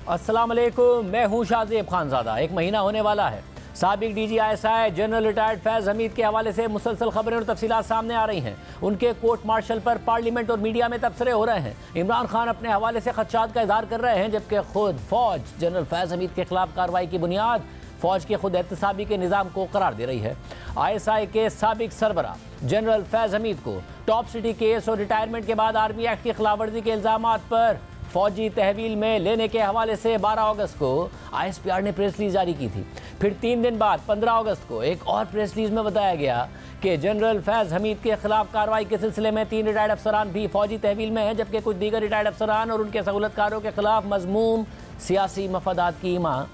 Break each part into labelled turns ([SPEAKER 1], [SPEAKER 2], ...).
[SPEAKER 1] अस्सलाम वालेकुम, मैं हूँ शाहजेब खानज़ादा। एक महीना होने वाला है साबिक DGI जनरल रिटायर्ड फैज़ हमीद के हवाले से मुसलसल खबरें और तफसीलात सामने आ रही हैं। उनके कोर्ट मार्शल पर पार्लियामेंट और मीडिया में तबसरे हो रहे हैं। इमरान खान अपने हवाले से खदशात का इजहार कर रहे हैं, जबकि खुद फौज जनरल फैज़ हमीद के खिलाफ कार्रवाई की बुनियाद फौज के खुद एहतसाबी के निज़ाम को करार दे रही है। ISI के साबिक सरबरा जनरल फैज़ हमीद को टॉप सिटी केस और रिटायरमेंट के बाद आर्मी एक्ट की खिलाफ वर्जी के इल्ज़ामात पर फौजी तहवील में लेने के हवाले से 12 अगस्त को ISPR ने प्रेस रिलीज जारी की थी। फिर 3 दिन बाद 15 अगस्त को एक और प्रेस रिलीज में बताया गया कि जनरल फैज़ हमीद के खिलाफ कार्रवाई के सिलसिले में 3 रिटायर्ड अफसरान भी फौजी तहवील में हैं, जबकि कुछ दीगर रिटायर्ड अफसरान और उनके सहूलतकारों के खिलाफ मज़मूम सियासी मफादात की इमा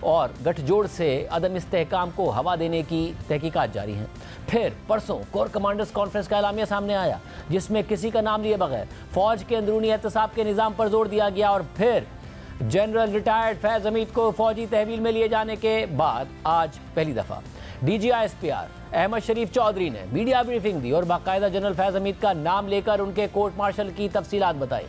[SPEAKER 1] और गठजोड़ से अदम इस्तेहकाम को हवा देने की तहकीकात जारी हैं। फिर परसों कोर कमांडर्स कॉन्फ्रेंस का एलामिया सामने आया, जिसमें किसी का नाम लिए बगैर फौज के अंदरूनी एहतसाब के निज़ाम पर जोर दिया गया। और फिर जनरल रिटायर्ड फैज़ हमीद को फौजी तहवील में लिए जाने के बाद आज पहली दफ़ा DG ISPR अहमद शरीफ चौधरी ने मीडिया ब्रीफिंग दी और बाकायदा जनरल फैज़ हमीद का नाम लेकर उनके कोर्ट मार्शल की तफसीलात बताई।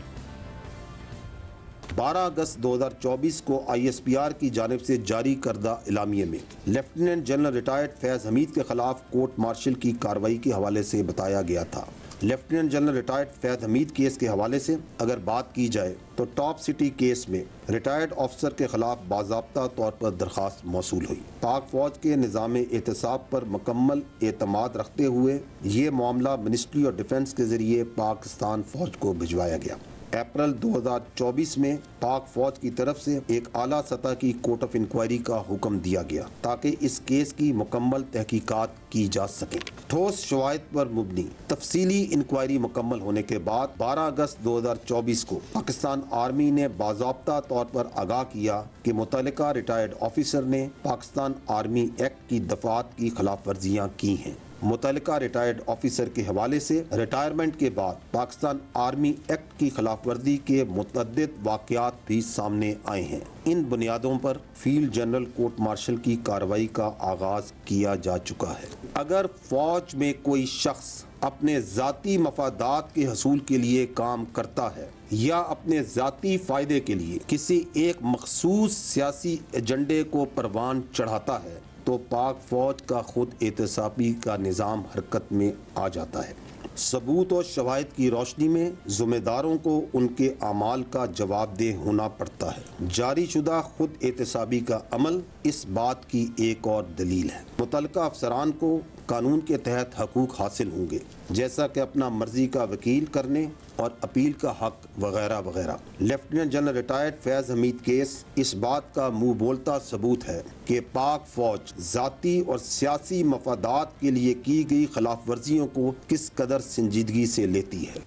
[SPEAKER 2] 12 अगस्त 2024 को ISPR की जानिब से जारी करदा इलामिये में लेफ्टिनेंट जनरल रिटायर्ड फैज़ हमीद के खिलाफ कोर्ट मार्शल की कार्रवाई के हवाले से बताया गया था। लेफ्टिनेंट जनरल रिटायर्ड फैज़ हमीद केस के हवाले से अगर बात की जाए तो टॉप सिटी केस में रिटायर्ड ऑफिसर के खिलाफ बाज़ाब्ता तौर पर दरख्वास्त मौसूल हुई। पाक फौज के निज़ाम एहतसाब पर मुकम्मल एतमाद रखते हुए ये मामला मिनिस्ट्री ऑफ डिफेंस के ज़रिए पाकिस्तान फौज को भिजवाया गया। अप्रैल 2024 में पाक फौज की तरफ से एक आला सतह की कोर्ट ऑफ इंक्वायरी का हुक्म दिया गया ताकि इस केस की मुकम्मल तहकीकात की जा सके। ठोस शवाहिद पर मुबनी तफसीली इंक्वायरी मुकम्मल होने के बाद 12 अगस्त 2024 को पाकिस्तान आर्मी ने बाज़ाब्ता तौर पर आगाह किया कि मुतल्लिका रिटायर्ड ऑफिसर ने पाकिस्तान आर्मी एक्ट की दफ़ात की खिलाफ वर्जियाँ की हैं। मुतल्लिका रिटायर्ड ऑफिसर के हवाले से रिटायरमेंट के बाद पाकिस्तान आर्मी एक्ट की खिलाफ वर्जी के मुतअद्दिद वाक़यात भी सामने आए हैं। इन बुनियादों पर फील्ड जनरल कोर्ट मार्शल की कार्रवाई का आगाज़ किया जा चुका है। अगर फौज में कोई शख्स अपने ज़ाती मफादात के हसूल के लिए काम करता है या अपने ज़ाती फ़ायदे के लिए किसी एक मखसूस सियासी एजेंडे को परवान चढ़ाता है तो पाक फौज का खुद एहतसाबी का निज़ाम हरकत में आ जाता है। सबूत और शवाहिद की रोशनी में ज़िम्मेदारों को उनके अमाल का जवाबदेह होना पड़ता है। जारी शुदा खुद एहतसाबी का अमल इस बात की एक और दलील है। मुतल्लिका अफसरान को कानून के तहत हकूक़ हासिल होंगे, जैसा कि अपना मर्जी का वकील करने और अपील का हक वगैरह वगैरह। लेफ्टिनेंट जनरल रिटायर्ड फैज़ हमीद केस इस बात का मुँह बोलता सबूत है कि पाक फौज ज़ाती और सियासी मफादात के लिए की गई खिलाफ वर्जियों को किस कदर संजीदगी से लेती है।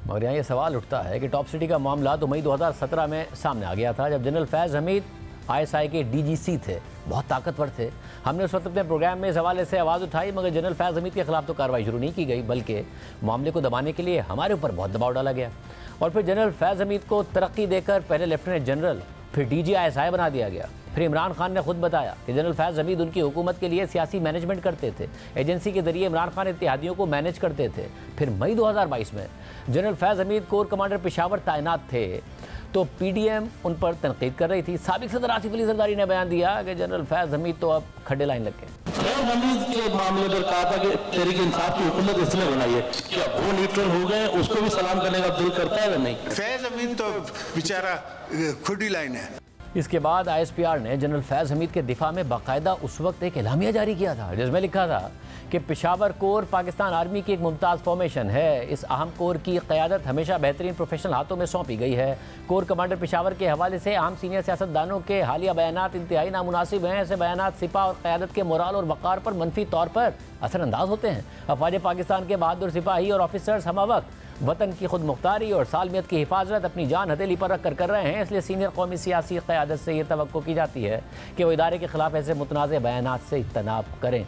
[SPEAKER 1] और यहाँ ये सवाल उठता है कि टॉप सिटी का मामला तो मई 2017 में सामने आ गया था, जब जनरल फैज़ हमीद ISI के DGC थे, बहुत ताकतवर थे। हमने उस वक्त अपने प्रोग्राम में इस हवाले से आवाज़ उठाई, मगर जनरल फैज़ हमीद के खिलाफ तो कार्रवाई शुरू नहीं की गई, बल्कि मामले को दबाने के लिए हमारे ऊपर बहुत दबाव डाला गया। और फिर जनरल फैज़ हमीद को तरक्की देकर पहले लेफ्टिनेंट जनरल, फिर DG ISI बना दिया गया। फिर इमरान खान ने खुद बताया कि जनरल फैज़ हमीद उनकी हुकूमत के लिए सियासी मैनेजमेंट करते थे, एजेंसी के जरिए इमरान खान इत्तेहादियों को मैनेज करते थे। फिर मई 2022 में जनरल फैज़ हमीद कोर कमांडर पेशावर तैनात थे, तो PDM उन पर तनकीद कर रही थी। साबिक सदर आसिफ अली जरदारी ने बयान दिया कि जनरल फैज़ हमीद तो अब खड्डे लाइन लग गए।
[SPEAKER 3] फैज़ हमीद के मामले पर कहा था कि तहरीक इंसाफ की हुकूमत इसने बनाई है, क्या वो न्यूट्रल हो गए? उसको भी सलाम करने का दिल करता है या नहीं?
[SPEAKER 4] फैज़ हमीद तो बेचारा खुदी लाइन है।
[SPEAKER 1] इसके बाद ISPR ने जनरल फैज़ हमीद के दिफा में बाकायदा उस वक्त एक एलामिया जारी किया था, जिसमें लिखा था कि पेशावर कोर पाकिस्तान आर्मी की एक मुमताज़ फॉर्मेशन है। इस अहम कोर की क़यादत हमेशा बेहतरीन प्रोफेशनल हाथों में सौंपी गई है। कोर कमांडर पेशावर के हवाले से अहम सीनियर सियासतदानों के हालिया बयानात इंतहाई नामुनासिब हैं। ऐसे बयानात सिपा और क़यादत के मोराल और वक़ार पर मनफी तौर पर असरअंदाज होते हैं। अफवाज पाकिस्तान के बहादुर सिपाही और ऑफिसर्स हम वक्त वतन की खुद मुख्तारी और सालमियत की हिफाजत अपनी जान हथेली पर रख कर रहे हैं। इसलिए सीनियर कौमी सियासी क़यादत से ये तवक्को की जाती है कि वो इदारे के खिलाफ ऐसे मुतनाज़ बयानात से इज्तनाब करें।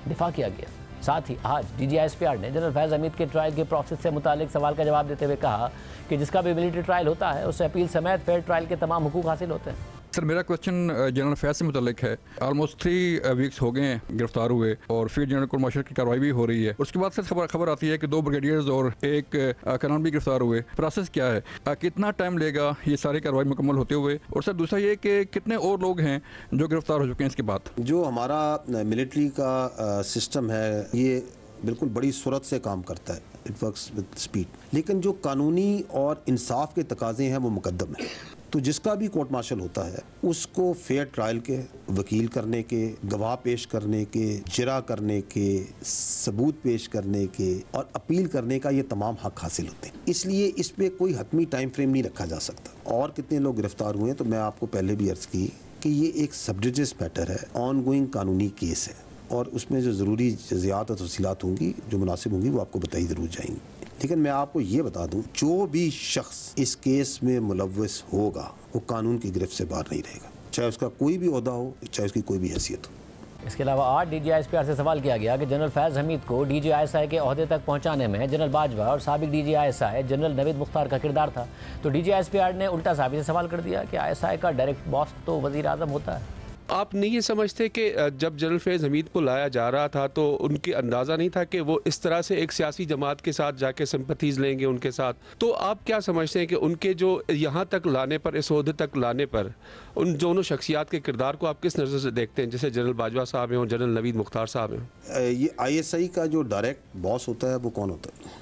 [SPEAKER 1] दिफा किया गया। साथ ही आज DG ISPR ने जनरल फैज़ हमीद के ट्रायल के प्रोसेस से मुतालिक सवाल का जवाब देते हुए कहा कि जिसका भी मिलिट्री ट्रायल होता है उससे अपील समेत फेयर ट्रायल के तमाम हुकूक हासिल होते हैं।
[SPEAKER 5] सर मेरा क्वेश्चन जनरल फैज से मुतल्लिक है। ऑलमोस्ट 3 वीक्स हो गए हैं गिरफ्तार हुए और फिर जनरल कोर्ट मार्शल की कार्रवाई भी हो रही है। उसके बाद से खबर आती है कि 2 ब्रिगेडियर्स और 1 कर्नल भी गिरफ्तार हुए। प्रोसेस क्या है, कितना टाइम लेगा ये सारी कार्रवाई मुकम्मल होते हुए? और सर दूसरा ये कि कितने और लोग हैं जो गिरफ्तार हो चुके हैं इसके बाद?
[SPEAKER 2] जो हमारा मिलिट्री का सिस्टम है ये बिल्कुल बड़ी सूरत से काम करता है, इट वर्क्स विद स्पीड, लेकिन जो कानूनी और इंसाफ के तकाजे हैं वो मुकद्दम है। तो जिसका भी कोर्ट मार्शल होता है उसको फेयर ट्रायल के, वकील करने के, गवाह पेश करने के, जिरा करने के, सबूत पेश करने के और अपील करने का ये तमाम हक हासिल होते हैं। इसलिए इस पर कोई हतमी टाइम फ्रेम नहीं रखा जा सकता। और कितने लोग गिरफ्तार हुए हैं तो मैं आपको पहले भी अर्ज़ की कि ये एक सब जुडिस मैटर है, ऑन गोइंग कानूनी केस है और उसमें जो ज़रूरी जज़ियात और तफसीलात होंगी, जो मुनासिब होंगी, वो आपको बताई ज़रूर जाएंगी। लेकिन मैं आपको ये बता दूं, जो भी शख्स इस केस में मुलव्वस होगा वो कानून की गिरफ्त से बाहर नहीं रहेगा, चाहे उसका कोई भी ओहदा हो, चाहे उसकी कोई भी हैसियत हो।
[SPEAKER 1] इसके अलावा आज DGISPR से सवाल किया गया कि जनरल फैज़ हमीद को DGISI के ओहदे तक पहुंचाने में जनरल बाजवा और साबिक DGISI जनरल नवीद मुख्तार का किरदार था, तो DGISPR ने उल्टा साबित से सवाल कर दिया कि ISI का डायरेक्ट बॉस तो वज़ीर आज़म होता है।
[SPEAKER 6] आप नहीं ये समझते कि जब जनरल फैज़ हमीद को लाया जा रहा था तो उनके अंदाज़ा नहीं था कि वो इस तरह से एक सियासी जमात के साथ जाके सिंपैथीज़ लेंगे उनके साथ? तो आप क्या समझते हैं कि उनके जो यहाँ तक लाने पर, इस ओहदे तक लाने पर, उन दोनों शख्सियात के किरदार को आप किस नज़र से देखते हैं, जैसे जनरल बाजवा साहब हैं और जनरल नवीद मुख्तार साहब हैं?
[SPEAKER 2] ये ISI का जो डायरेक्ट बॉस होता है वो कौन होता है?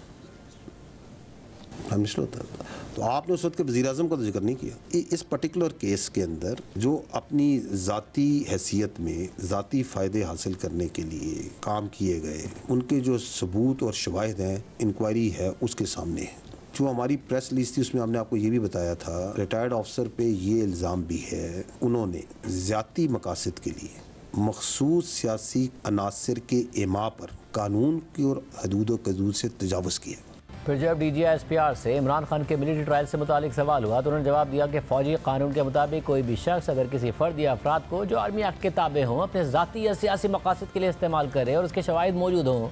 [SPEAKER 2] प्राइम मिनिस्टर होता है। तो आपने उस वक्त के वज़ीर आज़म का तो जिक्र नहीं किया। इस पर्टिकुलर केस के अंदर जो अपनी ज़ाती हैसियत में ज़ाती फ़ायदे हासिल करने के लिए काम किए गए, उनके जो सबूत और शवाहिद हैं, इंक्वायरी है उसके सामने है। जो हमारी प्रेस रिलीज थी उसमें हमने आपको ये भी बताया था, रिटायर्ड ऑफिसर पे ये इल्ज़ाम भी है उन्होंने ज़ाती मकासद के लिए मखसूस सियासी अनासर के इमा पर कानून की और हदूद व कदूद से तजावुज़ किया।
[SPEAKER 1] फिर जब DGISPR से इमरान खान के मिलिट्री ट्रायल से मुतालिक सवाल हुआ तो उन्होंने जवाब दिया कि फ़ौजी कानून के मुताबिक कोई भी शख्स अगर किसी फ़र्द या अफराद को जो आर्मी एक्ट के ताबे हों अपने ज़ाती या सियासी मकासद के लिए इस्तेमाल करे और उसके शवाहिद मौजूद हों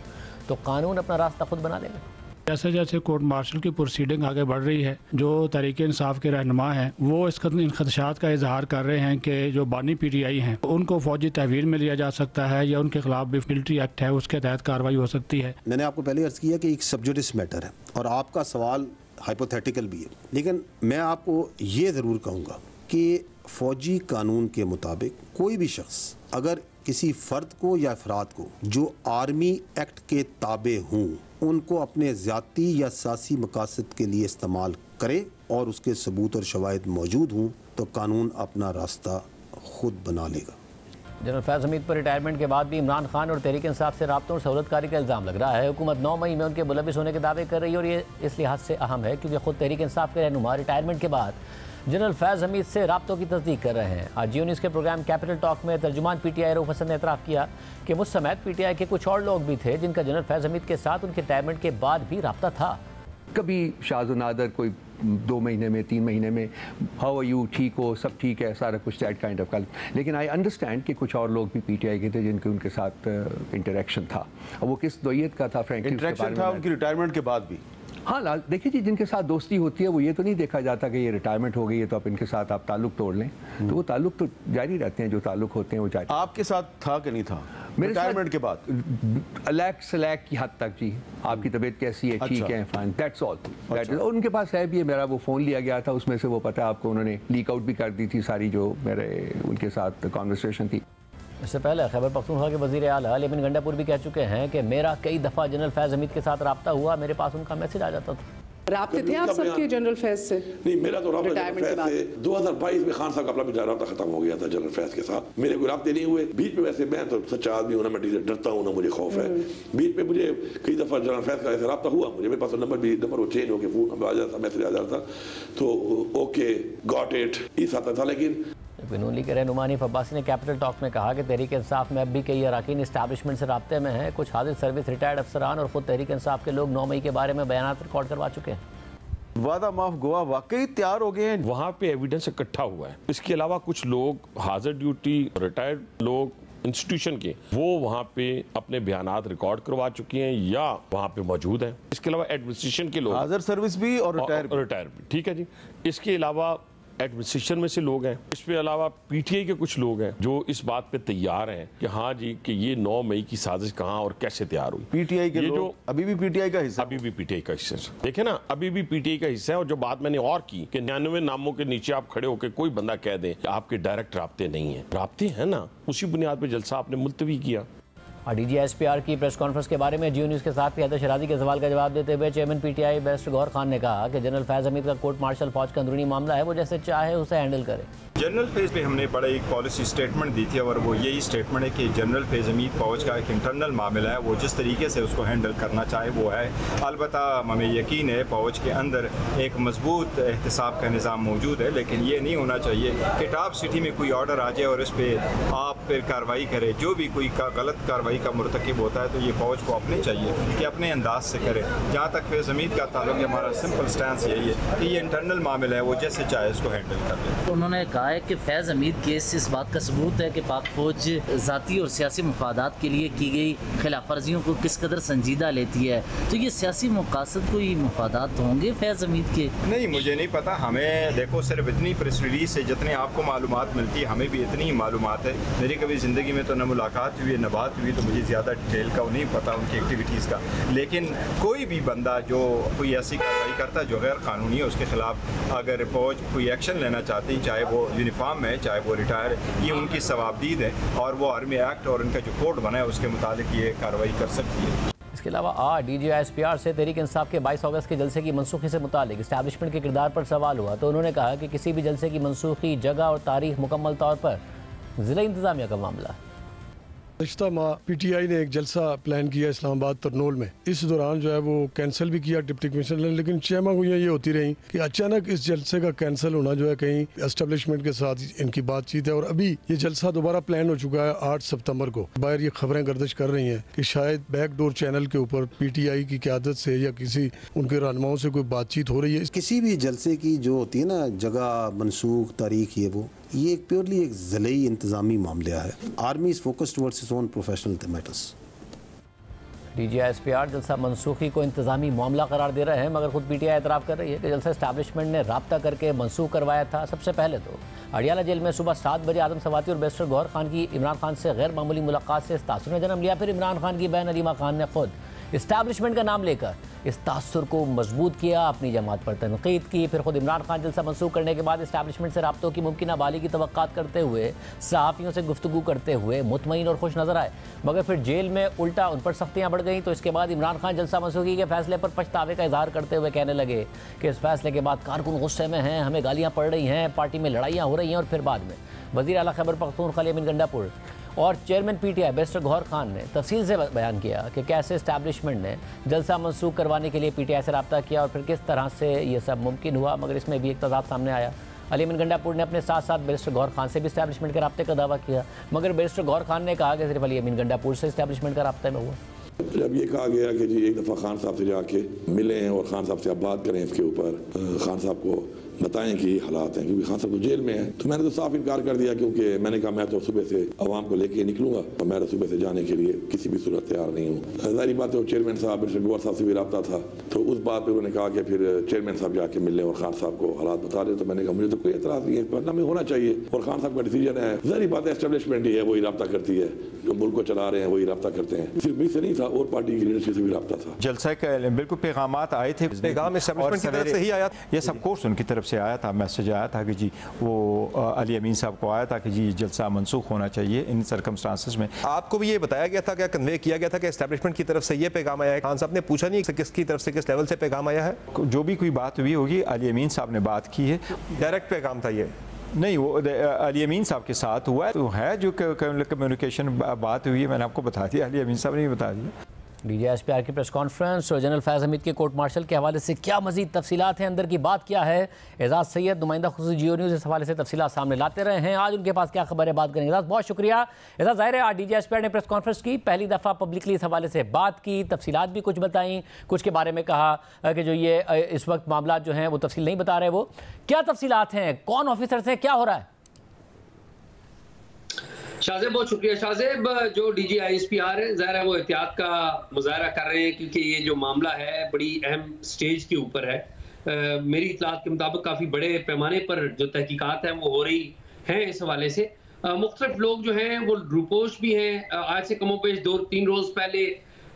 [SPEAKER 1] तो कानून अपना रास्ता खुद बना लेगा।
[SPEAKER 7] जैसे जैसे कोर्ट मार्शल की प्रोसीडिंग आगे बढ़ रही है, जो तहरीक इंसाफ के रहनुमा हैं वो इन खदशात का इजहार कर रहे हैं कि जो बानी PTI हैं उनको फौजी तहवील में लिया जा सकता है या उनके खिलाफ भी मिलिट्री एक्ट है उसके तहत कार्रवाई हो सकती है।
[SPEAKER 2] मैंने आपको पहले अर्ज़ किया कि एक सब जुडिस मैटर है और आपका सवाल हाइपोथेटिकल भी है, लेकिन मैं आपको ये ज़रूर कहूँगा कि फ़ौजी कानून के मुताबिक कोई भी शख्स अगर किसी फ़र्द को या अफराद को जो आर्मी एक्ट के ताबे हों उनको अपने ज़ाती या सियासी मकासद के लिए इस्तेमाल करे और उसके सबूत और शवाहिद मौजूद हों तो कानून अपना रास्ता खुद बना लेगा।
[SPEAKER 1] जनरल फैज़ हमीद पर रिटायरमेंट के बाद भी इमरान खान और तहरीक इंसाफ से राब्तों और सहूलतकारी का इल्ज़ाम लग रहा है। हुकूमत 9 मई में उनके मुलविस होने के दावे कर रही है और ये इस लिहाज से अहम है क्योंकि खुद तहरीक इंसाफ के रहनुमा रिटायरमेंट के बाद जनरल फैज़ हमीद से राब्तों की तस्दीक कर रहे हैं। आज जियो न्यूज़ के प्रोग्राम कैपिटल टॉक में तर्जुमान PTI रऊफ हसन ने एतराफ़ किया कि मुझ समेत PTI के कुछ और लोग भी थे जिनका जनरल फैज़ हमीद के साथ उनके रिटायरमेंट के बाद भी राब्ता था।
[SPEAKER 8] कभी शाज़ नादर कोई 2 महीने में, 3 महीने में, हाउ आर यू, ठीक हो, सब ठीक है, सारा कुछ दैट काइंड ऑफ। लेकिन आई अंडरस्टैंड कि कुछ और लोग भी PTI के थे जिनके उनके साथ इंटरेक्शन था। और वो किस नोयत का था फ्रैंकली,
[SPEAKER 9] इंटरेक्शन था उनकी रिटायरमेंट के बाद भी।
[SPEAKER 8] हाँ, देखिए जी, जिनके साथ दोस्ती होती है वो ये तो नहीं देखा जाता कि ये रिटायरमेंट हो गई है तो आप इनके साथ आप ताल्लुक तोड़ लें, तो वो ताल्लुक तो जारी रहते हैं, जो ताल्लुक होते हैं वो जारी।
[SPEAKER 9] आपके साथ था कि नहीं था रिटायरमेंट के बाद?
[SPEAKER 8] अलैक सलैक की हद तक जी। आपकी तबीयत कैसी है? ठीक है, फाइन, दैट्स ऑल। उनके पास है भी, मेरा वो फ़ोन लिया गया था, उसमें से वो पता है आपको उन्होंने लीक आउट भी कर दी थी सारी जो मेरे उनके साथ कॉन्वर्सेशन थी।
[SPEAKER 1] इससे पहले खैबर पख्तूनख्वा के वज़ीर आला लेकिन गंडापुर भी कह चुके हैं कि मेरा कई दफ़ा जनरल फैज़ हमीद के साथ रब्ता हुआ, मेरे पास उनका मैसेज आ जाता था।
[SPEAKER 10] राब्ते थे आप सबके जनरल फैज़ से?
[SPEAKER 11] नहीं, मेरा तो रिटायरमेंट के बाद 2022 में खान साहब का अपना राब्ता खत्म हो गया था जनरल फैज़ के साथ। मेरे कोई राब्ते नहीं हुए बीच में। वैसे मैं तो सच्चा आदमी हूँ ना, मैं डरता हूँ ना, मुझे खौफ है। बीच में मुझे कई दफ़ा जनरल फैज़ का ऐसा राब्ता हुआ, मुझे मेरे पास नंबर वो चेंज होकर फोन आ जाता, मैसेज आ जाता, तो ओके गॉट इट इस आता था। लेकिन
[SPEAKER 1] नून लीग के रहनुमा हनीफ अब्बासी ने कैपिटल टॉक में कहा कि तहरीक इंसाफ में अब भी कई अरकान इस्टेब्लिशमेंट से राब्ते में हैं। कुछ हाजिर सर्विस रिटायर्ड अफसरान और खुद तहरीक इंसाफ के लोग 9 मई के बारे में बयानात रिकॉर्ड करवा चुके हैं।
[SPEAKER 9] वादा माफ गोवा वाकई तैयार हो गए हैं,
[SPEAKER 12] वहाँ पे एविडेंस इकट्ठा हुआ है। इसके अलावा कुछ लोग हाजिर ड्यूटी रिटायर्ड लोग इंस्टीट्यूशन के वो वहाँ पे अपने बयानात रिकॉर्ड करवा चुके हैं या वहाँ पे मौजूद हैं। इसके अलावा एडमिनिस्ट्रेशन के लोग
[SPEAKER 9] हाजिर सर्विस भी और रिटायर भी,
[SPEAKER 12] ठीक है जी। इसके अलावा एडमिनिस्ट्रेशन में से लोग हैं, इसके अलावा पीटीआई के कुछ लोग हैं जो इस बात पे तैयार हैं कि हाँ जी कि ये 9 मई की साजिश कहाँ और कैसे तैयार हुई।
[SPEAKER 9] पीटीआई के लोग अभी भी पीटीआई का हिस्सा,
[SPEAKER 12] अभी भी पीटीआई का हिस्सा है। देखे ना, अभी भी पीटीआई का हिस्सा है। और जो बात मैंने और की कि 99 नामों के नीचे आप खड़े होकर कोई बंदा कह दे कि आपके डायरेक्ट राब्ते नहीं है, राब्ते हैं ना, उसी बुनियाद पर जलसा आपने मुलतवी किया।
[SPEAKER 1] DGISPR की प्रेस कॉन्फ्रेंस के बारे में जियो न्यूज़ के साथ हैदर शराजी के सवाल का जवाब देते हुए chairman PTI barrister Gauhar Khan ने कहा कि जनरल फैज़ हमीद का कोर्ट मार्शल फौज का अंदरूनी मामला है, वो जैसे चाहे उसे हैंडल करे।
[SPEAKER 13] जनरल फैज़ पे हमने बड़ा एक पॉलिसी स्टेटमेंट दी थी और वो यही स्टेटमेंट है कि जनरल फैज़ हमीद फौज का एक इंटरनल मामला है, वो जिस तरीके से उसको हैंडल करना चाहे वो है। अलबत्ता हमें यकीन है फौज के अंदर एक मजबूत एहतसाब का निज़ाम मौजूद है, लेकिन ये नहीं होना चाहिए कि टॉप सिटी में कोई ऑर्डर आ जाए और इस पर आप फिर कार्रवाई करें। जो भी कोई गलत कार्रवाई का मुर्तकिब होता है तो ये फौज को अपने चाहिए कि अपने अंदाज से करे। जहाँ तक फैज़ हमीद का ताल्लुक है, हमारा सिंपल स्टैंस यही है कि ये इंटरनल मामला है, वो जैसे चाहे इसको हैंडल कर ले।
[SPEAKER 14] उन्होंने कहा है कि फैज़ हमीद केस इस बात का सबूत है कि पाक फौज ज़ाती और सियासी मफादात के लिए की गई खिलाफ वर्जियों को किस कदर संजीदा लेती है। तो ये सियासी मकासद कोई मफादात होंगे फैज़ हमीद के?
[SPEAKER 13] नहीं, मुझे नहीं पता। हमें देखो सिर्फ इतनी प्रेस रिलीज से जितनी आपको मालूमात मिलती है हमें भी इतनी ही मालूमात है। मेरी कभी ज़िंदगी में तो न मुलाकात हुई है न बात हुई, तो मुझे ज़्यादा डिटेल का नहीं पता उनकी एक्टिविटीज़ का। लेकिन कोई भी बंदा जो कोई ऐसी कार्रवाई करता है जो गैर कानूनी है, उसके खिलाफ अगर फौज कोई एक्शन लेना चाहती है, चाहे वो यूनिफॉर्म है चाहे वो रिटायर, ये उनकी सवाबदीद है और वो आर्मी एक्ट और उनका जो कोड बना है उसके मुताबिक ये कार्रवाई कर सकती है।
[SPEAKER 1] इसके अलावा DGISPR से तहरीक इंसाफ के 22 अगस्त के जलसे की मनसूखी से मुतालिक इस्टेब्लिशमेंट के किरदार पर सवाल हुआ तो उन्होंने कहा कि किसी भी जलसे की मनसूखी जगह और तारीख मुकम्मल तौर पर ज़िला इंतज़ामिया का मामला है।
[SPEAKER 15] पिछला माह पीटीआई ने एक जलसा प्लान किया इस्लामाबाद तरनोल में। इस दौरान जो है वो कैंसिल भी किया डिप्टी कमिश्नर ने, लेकिन चेमा गोइयाँ ये होती रही कि अचानक इस जलसे का कैंसिल होना जो है कहीं एस्टेब्लिशमेंट के साथ इनकी बातचीत है और अभी ये जलसा दोबारा प्लान हो चुका है 8 सितंबर को। बाहर ये खबरें गर्दिश कर रही हैं कि शायद बैकडोर चैनल के ऊपर पीटीआई की क़यादत से या किसी उनके रहनुमाओं से कोई बातचीत हो रही है।
[SPEAKER 2] किसी भी जलसे की जो होती है ना जगह, मनसूख, तारीख, ये एक प्योरली एक ज़िलाई इंतज़ामी मामला है। Army is focused towards its own professional matters.
[SPEAKER 1] DGISPR जलसा मनसूखी को इंतज़ामी मामला करार दे रहे हैं, मगर खुद पीटीआई एतराफ़ कर रही है कि जलसा इस्टेब्लिशमेंट ने राब्ता करके मनसूख करवाया था। सबसे पहले तो अडियाला जेल में सुबह 7 बजे आदम सवाती और बैरिस्टर गौहर खान की इमरान खान से गैर मामूली मुलाकात से इस तासुर ने जन्म लिया। फिर इमरान खान की बहन अलीमा खान ने खुद इस्टेब्लिशमेंट का नाम लेकर इस तासुर को मजबूत किया, अपनी जमात पर तनकीद की। फिर खुद इमरान खान जलसा मनसूख करने के बाद इस्टेब्लिशमेंट से राब्तों की मुमकिन बाली की तवक्कात करते हुए सहाफ़ियों से गुफ्तगू करते हुए मुतमईन और खुश नजर आए, मगर फिर जेल में उल्टा उन पर सख्तियाँ बढ़ गईं। तो इसके बाद इमरान खान जलसा मनसूखी के फैसले पर पछतावे का इजहार करते हुए कहने लगे कि इस फैसले के बाद कारकुन गुस्से में हैं, हमें गालियाँ पड़ रही हैं, पार्टी में लड़ाइयाँ हो रही हैं। और फिर बाद में वज़ीर आला खैबर पख्तूनख्वा अली अमीन गंडापुर और chairman PTI barrister Gauhar Khan ने तफसील से बयान किया कि कैसे इस्टेब्लिशमेंट ने जलसा मनसूख करवाने के लिए पीटीआई से रब्ता किया और फिर किस तरह से ये सब मुमकिन हुआ। मगर इसमें भी एक तज़ाद सामने आया। अली अमीन गंडापुर ने अपने साथ साथ बैरिस्टर गौहर खान से भी इस्टेब्लिशमेंट के रब्ते का दावा किया, मगर बैरिस्टर गौहर खान ने कहा कि सिर्फ अली अमीन गंडापुर से इस्टेब्लिशमेंट का रब्ता में हुआ।
[SPEAKER 11] जब ये कहा गया कि जी एक दफ़ा खान साहब से जाके मिलें और खान साहब से आप बात करें इसके ऊपर, खान साहब को बताएं कि ये हालात हैं, क्योंकि खान साहब तो जेल में हैं, तो मैंने तो साफ इनकार कर दिया, क्योंकि मैंने कहा मैं तो सुबह से आवाम को लेके निकलूंगा और मैं तो सुबह से जाने के लिए किसी भी सूरत तैयार नहीं हूँ। जाहिर बात है चेयरमैन साहब बैरिस्टर गौहर साहब से भी रब्ता था, तो उस बात पर उन्होंने कहा कि फिर चेयरमैन साहब जाके मिल लें और खान साहब को हालात बता दें। तो मैंने कहा मुझे तो कोई एतराज़ नहीं है, पढ़ना में होना चाहिए और खान साहब का डिसीजन है। जाहिर बात है एस्टेब्लिशमेंट ही है, वही रब्ता करती है, जो मुल्क को चला रहे हैं वही रब्ता करते हैं। सिर्फ मुझसे नहीं था और पार्टी की लीडरशिप से भी रब्ता था।
[SPEAKER 16] जलसा का बिल्कुल पैगाम आए थे, पैगाम एस्टेब्लिशमेंट की तरफ से ही आया, ये सब कोर्स उनकी तरफ से आया था, मैसेज आया था कि जी वो अली अमीन साहब को आया था कि जी जलसा मनसूख होना चाहिए इन सर्कमस्टांसेस में।
[SPEAKER 17] आपको भी ये बताया गया था, क्या कन्वे किया गया था कि एस्टेब्लिशमेंट की तरफ से ये पैगाम आया है? खान साहब ने पूछा नहीं किसकी तरफ से, किस लेवल से पैगाम आया है?
[SPEAKER 16] जो भी कोई बात हुई होगी अली अमीन साहब ने बात की है,
[SPEAKER 17] डायरेक्ट पैगाम था ये?
[SPEAKER 16] नहीं, वो अली अमीन साहब के साथ हुआ है, तो है जो कम्युनिकेशन बात हुई है मैंने आपको बता दिया, अली अमीन साहब ने बता दिया।
[SPEAKER 1] DGISPR की प्रेस कॉन्फ्रेंस और जनरल फैज़ हमीद के कोर्ट मार्शल के हवाले से क्या मजीद तफसीलात हैं, अंदर की बात क्या है, एजाज सैयद नुमाइंदा खुसूसी जियो न्यूज़ इस हवाले से तफसीलात सामने लाते रहे हैं। आज उनके पास क्या खबर है, बात करेंगे। एजाज बहुत शुक्रिया। एजाज ज़ाहिर है आज DGISPR ने प्रेस कॉन्फ्रेंस की, पहली दफ़ा पब्लिकली इस हवाले से बात की, तफसीलात भी कुछ बताई, कुछ के बारे में कहा कि जो ये इस वक्त मामला जो हैं वो तफसील नहीं बता रहे। वो क्या तफसीलात हैं, कौन ऑफिसर्स हैं, क्या हो रहा है?
[SPEAKER 18] शाहजेब बहुत शुक्रिया। शाहजेब जो DGISPR है ज़ाहिर है वो एहतियात का मुजाहरा कर रहे हैं, क्योंकि ये जो मामला है बड़ी अहम स्टेज के ऊपर है। मेरी इतलात के मुताबिक काफ़ी बड़े पैमाने पर जो तहकीकात हैं वो हो रही हैं इस हवाले से। मुख्तलिफ लोग जो हैं वो रूपोश भी हैं। आज से कमोपेश 2-3 रोज़ पहले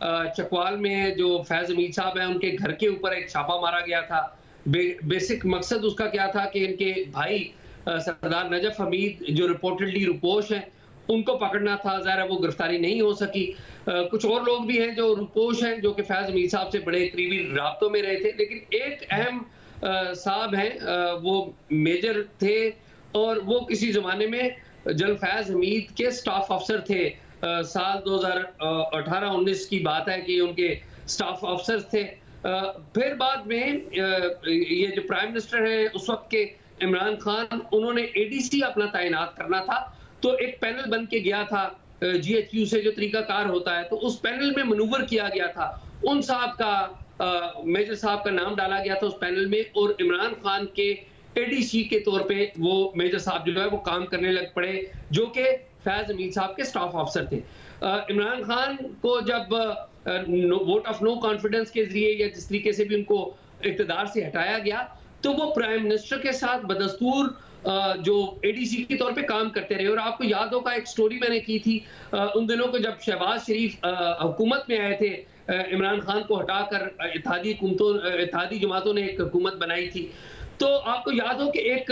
[SPEAKER 18] चकवाल में जो फैज़ हमीद साहब हैं उनके घर के ऊपर एक छापा मारा गया था। बेसिक मकसद उसका क्या था कि इनके भाई सरदार नजफ हमीद जो रिपोर्टेडली रूपोश हैं उनको पकड़ना था। ज़ाहिर वो गिरफ्तारी नहीं हो सकी। कुछ और लोग भी हैं जो रूपोश हैं जो कि फैज़ हमीद साहब से बड़े करीबी राब्तों में रहे थे, लेकिन एक अहम साहब हैं वो मेजर थे और वो किसी ज़माने में जनरल फैज़ हमीद के स्टाफ अफसर थे। साल 2018-19 की बात है कि उनके स्टाफ अफसर थे। फिर बाद में ये जो प्राइम मिनिस्टर हैं उस वक्त के इमरान खान, उन्होंने एडीसी अपना तैनात करना था, तो एक पैनल बन के गया था GHQ से जो तरीकाकार होता है, तो उस पैनल में मनूवर किया गया था। उन साहब का मेजर साहब का नाम डाला गया था उस पैनल में और इमरान खान के एडीसी के तौर पे वो मेजर साहब जो है वो काम करने लग पड़े, जो कि फैज़ हमीद साहब के स्टाफ अफसर थे। इमरान खान को जब वोट ऑफ नो कॉन्फिडेंस के जरिए या जिस तरीके से भी उनको इक़्तिदार से हटाया गया, तो वो प्राइम मिनिस्टर के साथ बदस्तूर जो एडीसी के तौर पे काम करते रहे। और आपको याद होगा एक स्टोरी मैंने की थी उन दिनों को जब शहबाज शरीफ हुकूमत में आए थे, इमरान खान को हटाकर इत्तेहादी जमातों ने एक हुकूमत बनाई थी। तो आपको याद हो कि एक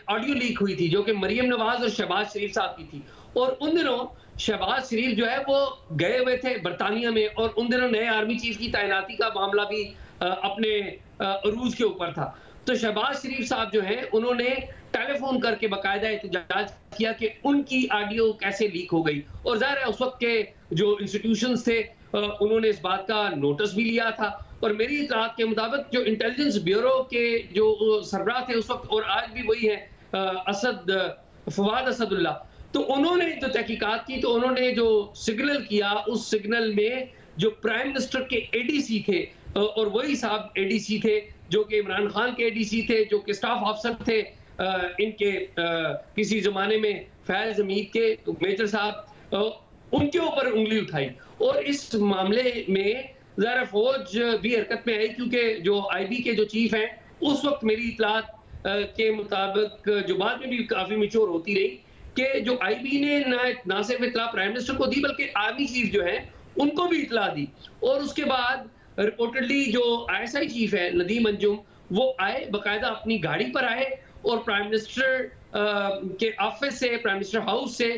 [SPEAKER 18] ऑडियो लीक हुई थी जो कि मरियम नवाज और शहबाज शरीफ साहब की थी, और उन दिनों शहबाज शरीफ जो है वो गए हुए थे बरतानिया में, और उन दिनों नए आर्मी चीफ की तैनाती का मामला भी अपने अरूज के ऊपर था। तो शहबाज शरीफ साहब जो हैं उन्होंने टेलीफोन करके बाकायदा एहतजाज किया कि उनकी ऑडियो कैसे लीक हो गई, और ज़ाहिर है उस वक्त के जो इंस्टीट्यूशंस थे उन्होंने इस बात का नोटिस भी लिया था। और मेरी इत्तलात के मुताबिक जो इंटेलिजेंस ब्यूरो के जो सरबराह थे उस वक्त, और आज भी वही है फवाद असदुल्ला, तो उन्होंने जो तहकीकात की तो उन्होंने जो सिग्नल किया उस सिग्नल में जो प्राइम मिनिस्टर के एडीसी थे, और वही साहब एडीसी थे जो कि इमरान खान के एडीसी थे, जो कि स्टाफ अफसर थे इनके किसी ज़माने में फैज़ हमीद के मेजर साहब, उनके ऊपर उंगली उठाई। और इस मामले में ज़रा फौज भी हरकत में आई, क्योंकि जो IB के जो चीफ हैं उस वक्त मेरी इत्तलात के मुताबिक जो बाद में भी काफ़ी मिच्योर होती रही कि जो IB ने ना सिर्फ इत्तला प्राइम मिनिस्टर को दी बल्कि आर्मी चीफ जो है उनको भी इत्तला दी। और उसके बाद रिपोर्टेडली जो ISI चीफ है नदीम अंजुम, वो आए बाकायदा अपनी गाड़ी पर आए और प्राइम मिनिस्टर के ऑफिस से, प्राइम मिनिस्टर हाउस से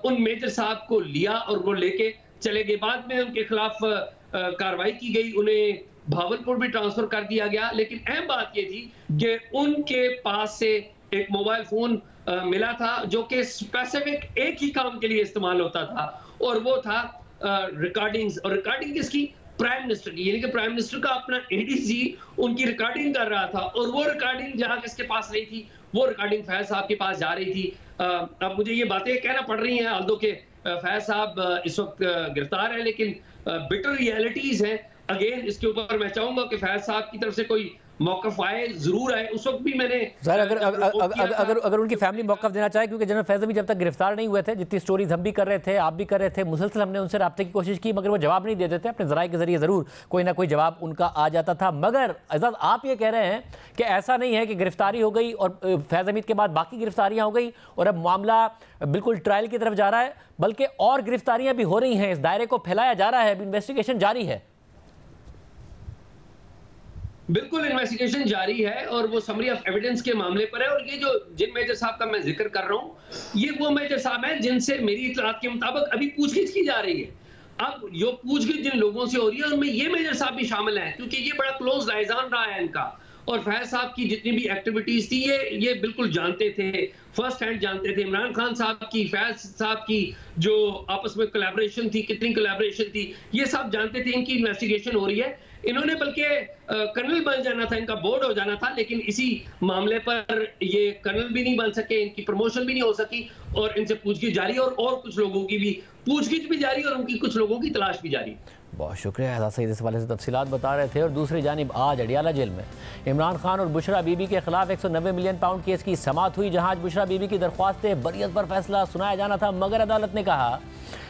[SPEAKER 18] उन मेजर साहब को लिया और वो लेके चले गए। बाद में उनके खिलाफ कार्रवाई की गई, उन्हें भावलपुर भी ट्रांसफर कर दिया गया। लेकिन अहम बात ये थी कि उनके पास से एक मोबाइल फोन मिला था जो कि स्पेसिफिक एक ही काम के लिए इस्तेमाल होता था, और वो था रिकॉर्डिंग्स। और रिकॉर्डिंग किसकी? प्राइम मिनिस्टर की, यानी कि प्राइम मिनिस्टर का अपना एडीसी उनकी रिकॉर्डिंग कर रहा था, और वो रिकॉर्डिंग जहां किसके पास रही थी, वो रिकॉर्डिंग फैज साहब के पास जा रही थी। अब मुझे ये बातें कहना पड़ रही हैं although के फैज साहब इस वक्त गिरफ्तार है, लेकिन बिटर रियलिटीज हैं। अगेन इसके ऊपर मैं चाहूंगा कि फैज साहब की तरफ से कोई मौकफ आए, जरूर आए। उस वक्त भी मैंने
[SPEAKER 1] अगर उनकी फैमिली मौकफ देना चाहे, क्योंकि जनरल फैज़ अभी जब तक गिरफ्तार नहीं हुए थे, जितनी स्टोरीज हम भी कर रहे थे, आप भी कर रहे थे, मुसलसल हमने उनसे राब्ते की कोशिश की, मगर वो जवाब नहीं देते थे। अपने ज़राए के जरिए ज़रूर कोई ना कोई जवाब उनका आ जाता था। मगर एजाज, आप ये कह रहे हैं कि ऐसा नहीं है कि गिरफ्तारी हो गई और फैज़ हमीद के बाद बाकी गिरफ्तारियाँ हो गई और अब मामला बिल्कुल ट्रायल की तरफ जा रहा है, बल्कि और गिरफ्तारियाँ भी हो रही हैं, इस दायरे को फैलाया जा रहा है, इन्वेस्टिगेशन जारी है।
[SPEAKER 18] बिल्कुल इन्वेस्टिगेशन जारी है और वो समरी ऑफ एविडेंस के मामले पर है। और ये जो जिन मेजर साहब का मैं जिक्र कर रहा हूँ, ये वो मेजर साहब हैं जिनसे मेरी इत्तलात के मुताबिक अभी पूछगिछ की जा रही है। अब जो पूछगिछ जिन लोगों से हो रही है उनमें ये मेजर साहब भी शामिल हैं, क्योंकि ये बड़ा क्लोज लाइजान रहा है इनका, और फैज साहब की जितनी भी एक्टिविटीज थी ये बिल्कुल जानते थे, फर्स्ट हैंड जानते थे। इमरान खान साहब की, फैज साहब की जो आपस में कोलैबोरेशन थी, कितनी कोलैबोरेशन थी, ये सब जानते थे। इनकी इन्वेस्टिगेशन हो रही है। इन्होंने बल्कि कर्नल बन जाना था, इनका बोर्ड हो जाना था, लेकिन इसी मामले पर ये कर्नल भी नहीं बन सके, इनकी प्रमोशन भी नहीं हो सकी, और इनसे पूछगिछ जारी, और कुछ लोगों की भी पूछगिछ भी जारी, और उनकी कुछ लोगों की तलाश भी जारी।
[SPEAKER 1] बहुत शुक्रिया एजाज सईद, इस हवाले से तफसीलात बता रहे थे। और दूसरी जानिब आज अडियाला जेल में इमरान खान और बुशरा बीबी के खिलाफ 190 मिलियन पाउंड केस की समाअत हुई, जहां आज बुशरा बीबी की दरख्वास्त बरियत पर फैसला सुनाया जाना था, मगर अदालत ने कहा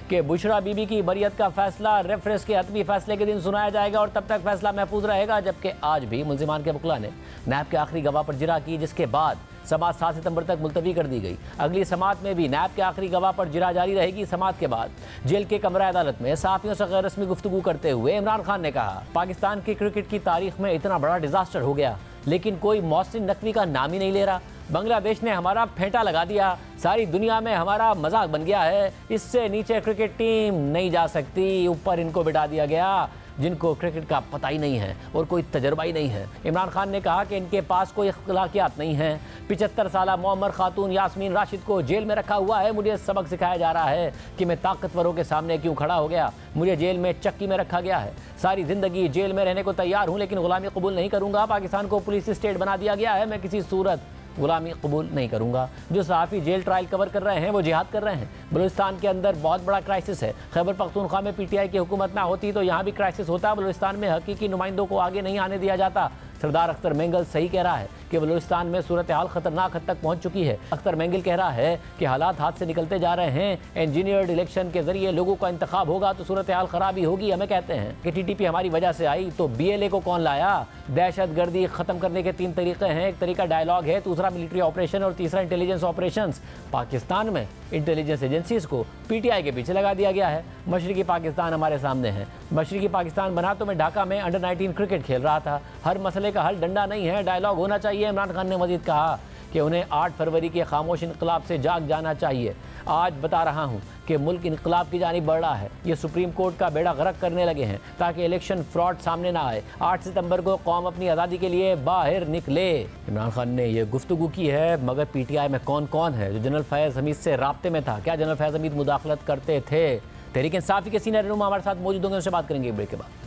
[SPEAKER 1] कि बुशरा बीबी की बरियत का फैसला रेफरेंस के हतमी फैसले के दिन सुनाया जाएगा और तब तक फैसला महफूज रहेगा, जबकि आज भी मुल्जिमान के वकील ने नैब के आखिरी गवाह पर जिरा की, जिसके बाद समात 7 सितंबर तक मुलतवी कर दी गई। अगली समात में भी नैब के आखिरी गवाह पर जिरा जारी रहेगी। समात के बाद जेल के कमरा अदालत में सहाफ़ियों से गैर रस्मी गुफ्तगू करते हुए इमरान खान ने कहा, पाकिस्तान की क्रिकेट की तारीख में इतना बड़ा डिजास्टर हो गया, लेकिन कोई मोहसिन नकवी का नाम ही नहीं ले रहा। बांग्लादेश ने हमारा फेंटा लगा दिया, सारी दुनिया में हमारा मजाक बन गया है। इससे नीचे क्रिकेट टीम नहीं जा सकती, ऊपर इनको बिठा दिया गया जिनको क्रिकेट का पता ही नहीं है और कोई तजर्बा ही नहीं है। इमरान खान ने कहा कि इनके पास कोई अखलाकियात नहीं है। 75 साला मोअम्मर खातून यास्मीन राशिद को जेल में रखा हुआ है। मुझे सबक सिखाया जा रहा है कि मैं ताकतवरों के सामने क्यों खड़ा हो गया। मुझे जेल में चक्की में रखा गया है। सारी ज़िंदगी जेल में रहने को तैयार हूँ, लेकिन गुलामी कबूल नहीं करूँगा। पाकिस्तान को पुलिस स्टेट बना दिया गया है, मैं किसी सूरत गुलामी कबूल नहीं करूंगा। जो सहाफ़ी जेल ट्रायल कवर कर रहे हैं वो जिहाद कर रहे हैं। बलूचिस्तान के अंदर बहुत बड़ा क्राइसिस है। खैबर पख्तूनख्वा में पीटीआई की हुकूमत ना होती तो यहाँ भी क्राइसिस होता। बलूचिस्तान में हकीकी नुमाइंदों को आगे नहीं आने दिया जाता। सरदार अख्तर मेंगल सही कह रहा है कि बलूचिस्तान में सूरत हाल खतरनाक हद तक पहुंच चुकी है। अख्तर मेंगल कह रहा है कि हालात हाथ से निकलते जा रहे हैं। इंजीनियर्ड इलेक्शन के जरिए लोगों का इंतखाब होगा तो सूरत हाल खराबी होगी। हमें कहते हैं कि टीटीपी हमारी वजह से आई तो BLA को कौन लाया। दहशत गर्दी खत्म करने के 3 तरीके हैं। एक तरीका डायलॉग है, दूसरा मिलिट्री ऑपरेशन और तीसरा इंटेलिजेंस ऑपरेशन। पाकिस्तान में इंटेलिजेंस एजेंसीज को PTI के पीछे लगा दिया गया है। मशरकी पाकिस्तान हमारे सामने है। मशरकी पाकिस्तान बना तो मैं ढाका में अंडर 19 क्रिकेट खेल रहा था। हर मसले का हल डंडा नहीं है, डायलॉग होना चाहिए। इमरान खान ने मजीद कहा कि उन्हें 8 फरवरी के खामोश इनकलाब से जाग जाना चाहिए। आज बता रहा हूं कि मुल्क इनकलाब की जानिब बढ़ रहा है। ये सुप्रीम कोर्ट का बेड़ा गर्क करने लगे हैं ताकि इलेक्शन फ्रॉड सामने ना आए। 8 सितंबर को कौम अपनी आज़ादी के लिए बाहर निकले। इमरान खान ने यह गुफ्तगू की है, मगर PTI में कौन कौन है जो जनरल फैज़ हमीद से राब्ते में था? क्या जनरल फैज़ हमीद मुदाखलत करते थे? तहरीक इंसाफ के सीनियर रहनुमा हमारे साथ मौजूद होंगे, उनसे बात करेंगे ब्रेक के बाद।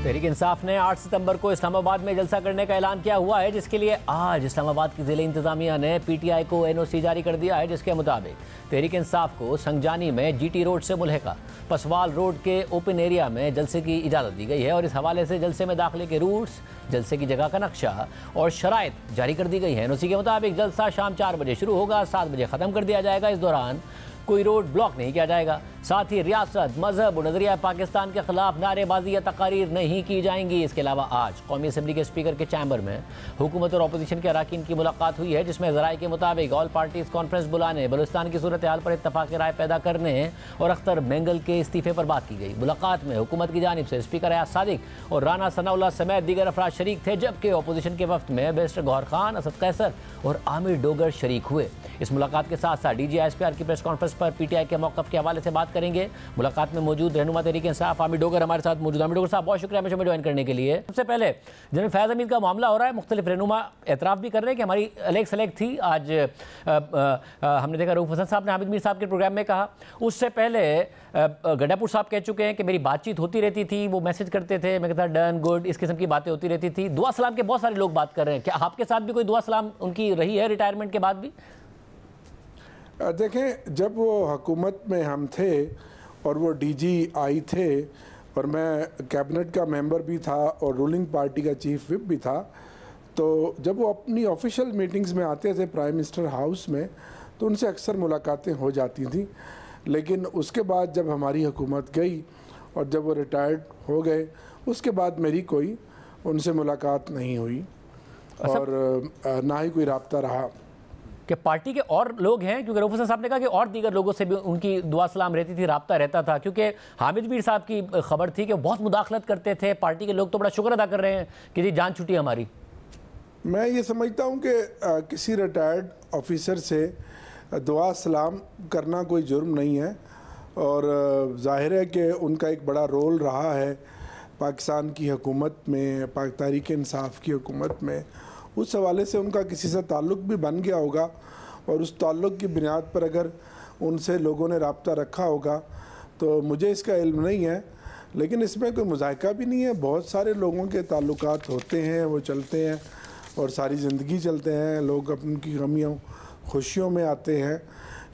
[SPEAKER 1] तहरीक इंसाफ ने 8 सितंबर को इस्लामाबाद में जलसा करने का ऐलान किया हुआ है, जिसके लिए आज इस्लामाबाद की ज़िले इंतजामिया ने PTI को NOC जारी कर दिया है, जिसके मुताबिक तहरीक इंसाफ को संगजानी में GT रोड से मुल्हिका पसवाल रोड के ओपन एरिया में जलसे की इजाज़त दी गई है और इस हवाले से जलसे में दाखिले के रूट्स, जलसे की जगह का नक्शा और शराइत जारी कर दी गई है। NOC के मुताबिक जलसा शाम 4 बजे शुरू होगा, 7 बजे ख़त्म कर दिया जाएगा। इस दौरान कोई रोड ब्लॉक नहीं किया जाएगा। साथ ही रियासत, मजहब और नजरिया पाकिस्तान के खिलाफ नारेबाजी या तकारीर नहीं की जाएंगी। इसके अलावा आज कौमी असम्बली के स्पीकर के चैम्बर में हुकूमत और अपोजिशन के अरकान की मुलाकात हुई है, जिसमें ज़राए के मुताबिक ऑल पार्टीज कॉन्फ्रेंस बुलाने, बलूचिस्तान की सूरत हाल पर इत्तफाक राय पैदा करने और अख्तर मेंगल के इस्तीफे पर बात की गई। मुलाकात में हुकूमत की जानिब से स्पीकर अयाज सादिक और राना सनाउल्लाह समेत दीगर अफराद शरीक थे, जबकि अपोजिशन के वफ्द में बैरिस्टर गौहर खान, असद कैसर और आमिर डोगर शरीक हुए। इस मुलाकात के साथ साथ DG ISPR की प्रेस कॉन्फ्रेंस पर PTI के मौक़िफ़ के हवाले से बात करेंगे। मुलाकात में मौजूद रहनुमा तहरीक इंसाफ आमिर डोगर हमारे साथ मौजूद। आमिर डोगर साहब, बहुत शुक्रिया हमें ज्वाइन करने के लिए। सबसे पहले जनरल फैज़ हमीद का मामला हो रहा है, मुख्तलिफ रहनुमा एतराफ़ भी कर रहे हैं कि हमारी अलग सेलेक्ट थी। आज हमने देखा रऊफ़ हसन साहब ने हामिद मीर साहब के प्रोग्राम में कहा। उससे पहले गड्ढापुर साहब कह चुके हैं कि मेरी बातचीत होती रहती थी, वो मैसेज करते थे, मैं कहता डन गुड, इस किस्म की बातें होती रहती थी। दुआ सलाम के बहुत सारे लोग बात कर रहे हैं, क्या आपके साथ भी कोई दुआ सलाम उनकी रही है रिटायरमेंट के बाद भी?
[SPEAKER 19] देखें, जब वो हुकूमत में हम थे और वो DG आई थे और मैं कैबिनेट का मेंबर भी था और रूलिंग पार्टी का चीफ विप भी था, तो जब वो अपनी ऑफिशियल मीटिंग्स में आते थे प्राइम मिनिस्टर हाउस में, तो उनसे अक्सर मुलाकातें हो जाती थी। लेकिन उसके बाद जब हमारी हुकूमत गई और जब वो रिटायर्ड हो गए, उसके बाद मेरी कोई उनसे मुलाकात नहीं हुई और ना ही कोई राब्ता रहा।
[SPEAKER 1] कि पार्टी के और लोग हैं, क्योंकि रऊफ़ हसन साहब ने कहा कि और दीगर लोगों से भी उनकी दुआ सलाम रहती थी, राब्ता रहता था, क्योंकि हामिद मीर साहब की खबर थी कि वो बहुत मुदाखलत करते थे। पार्टी के लोग तो बड़ा शुक्र अदा कर रहे हैं कि जी जान छुटी हमारी।
[SPEAKER 19] मैं ये समझता हूँ कि किसी रिटायर्ड ऑफिसर से दुआ सलाम करना कोई जुर्म नहीं है और जाहिर है कि उनका एक बड़ा रोल रहा है पाकिस्तान की हुकूमत में, तहरीक इंसाफ की हुकूमत में। उस हवाले से उनका किसी से ताल्लुक़ भी बन गया होगा और उस ताल्लुक़ की बुनियाद पर अगर उनसे लोगों ने राब्ता रखा होगा तो मुझे इसका इल्म नहीं है, लेकिन इसमें कोई मुज़ाहिका भी नहीं है। बहुत सारे लोगों के ताल्लुकात होते हैं, वो चलते हैं और सारी ज़िंदगी चलते हैं। लोग अपनी गमियों खुशियों में आते हैं,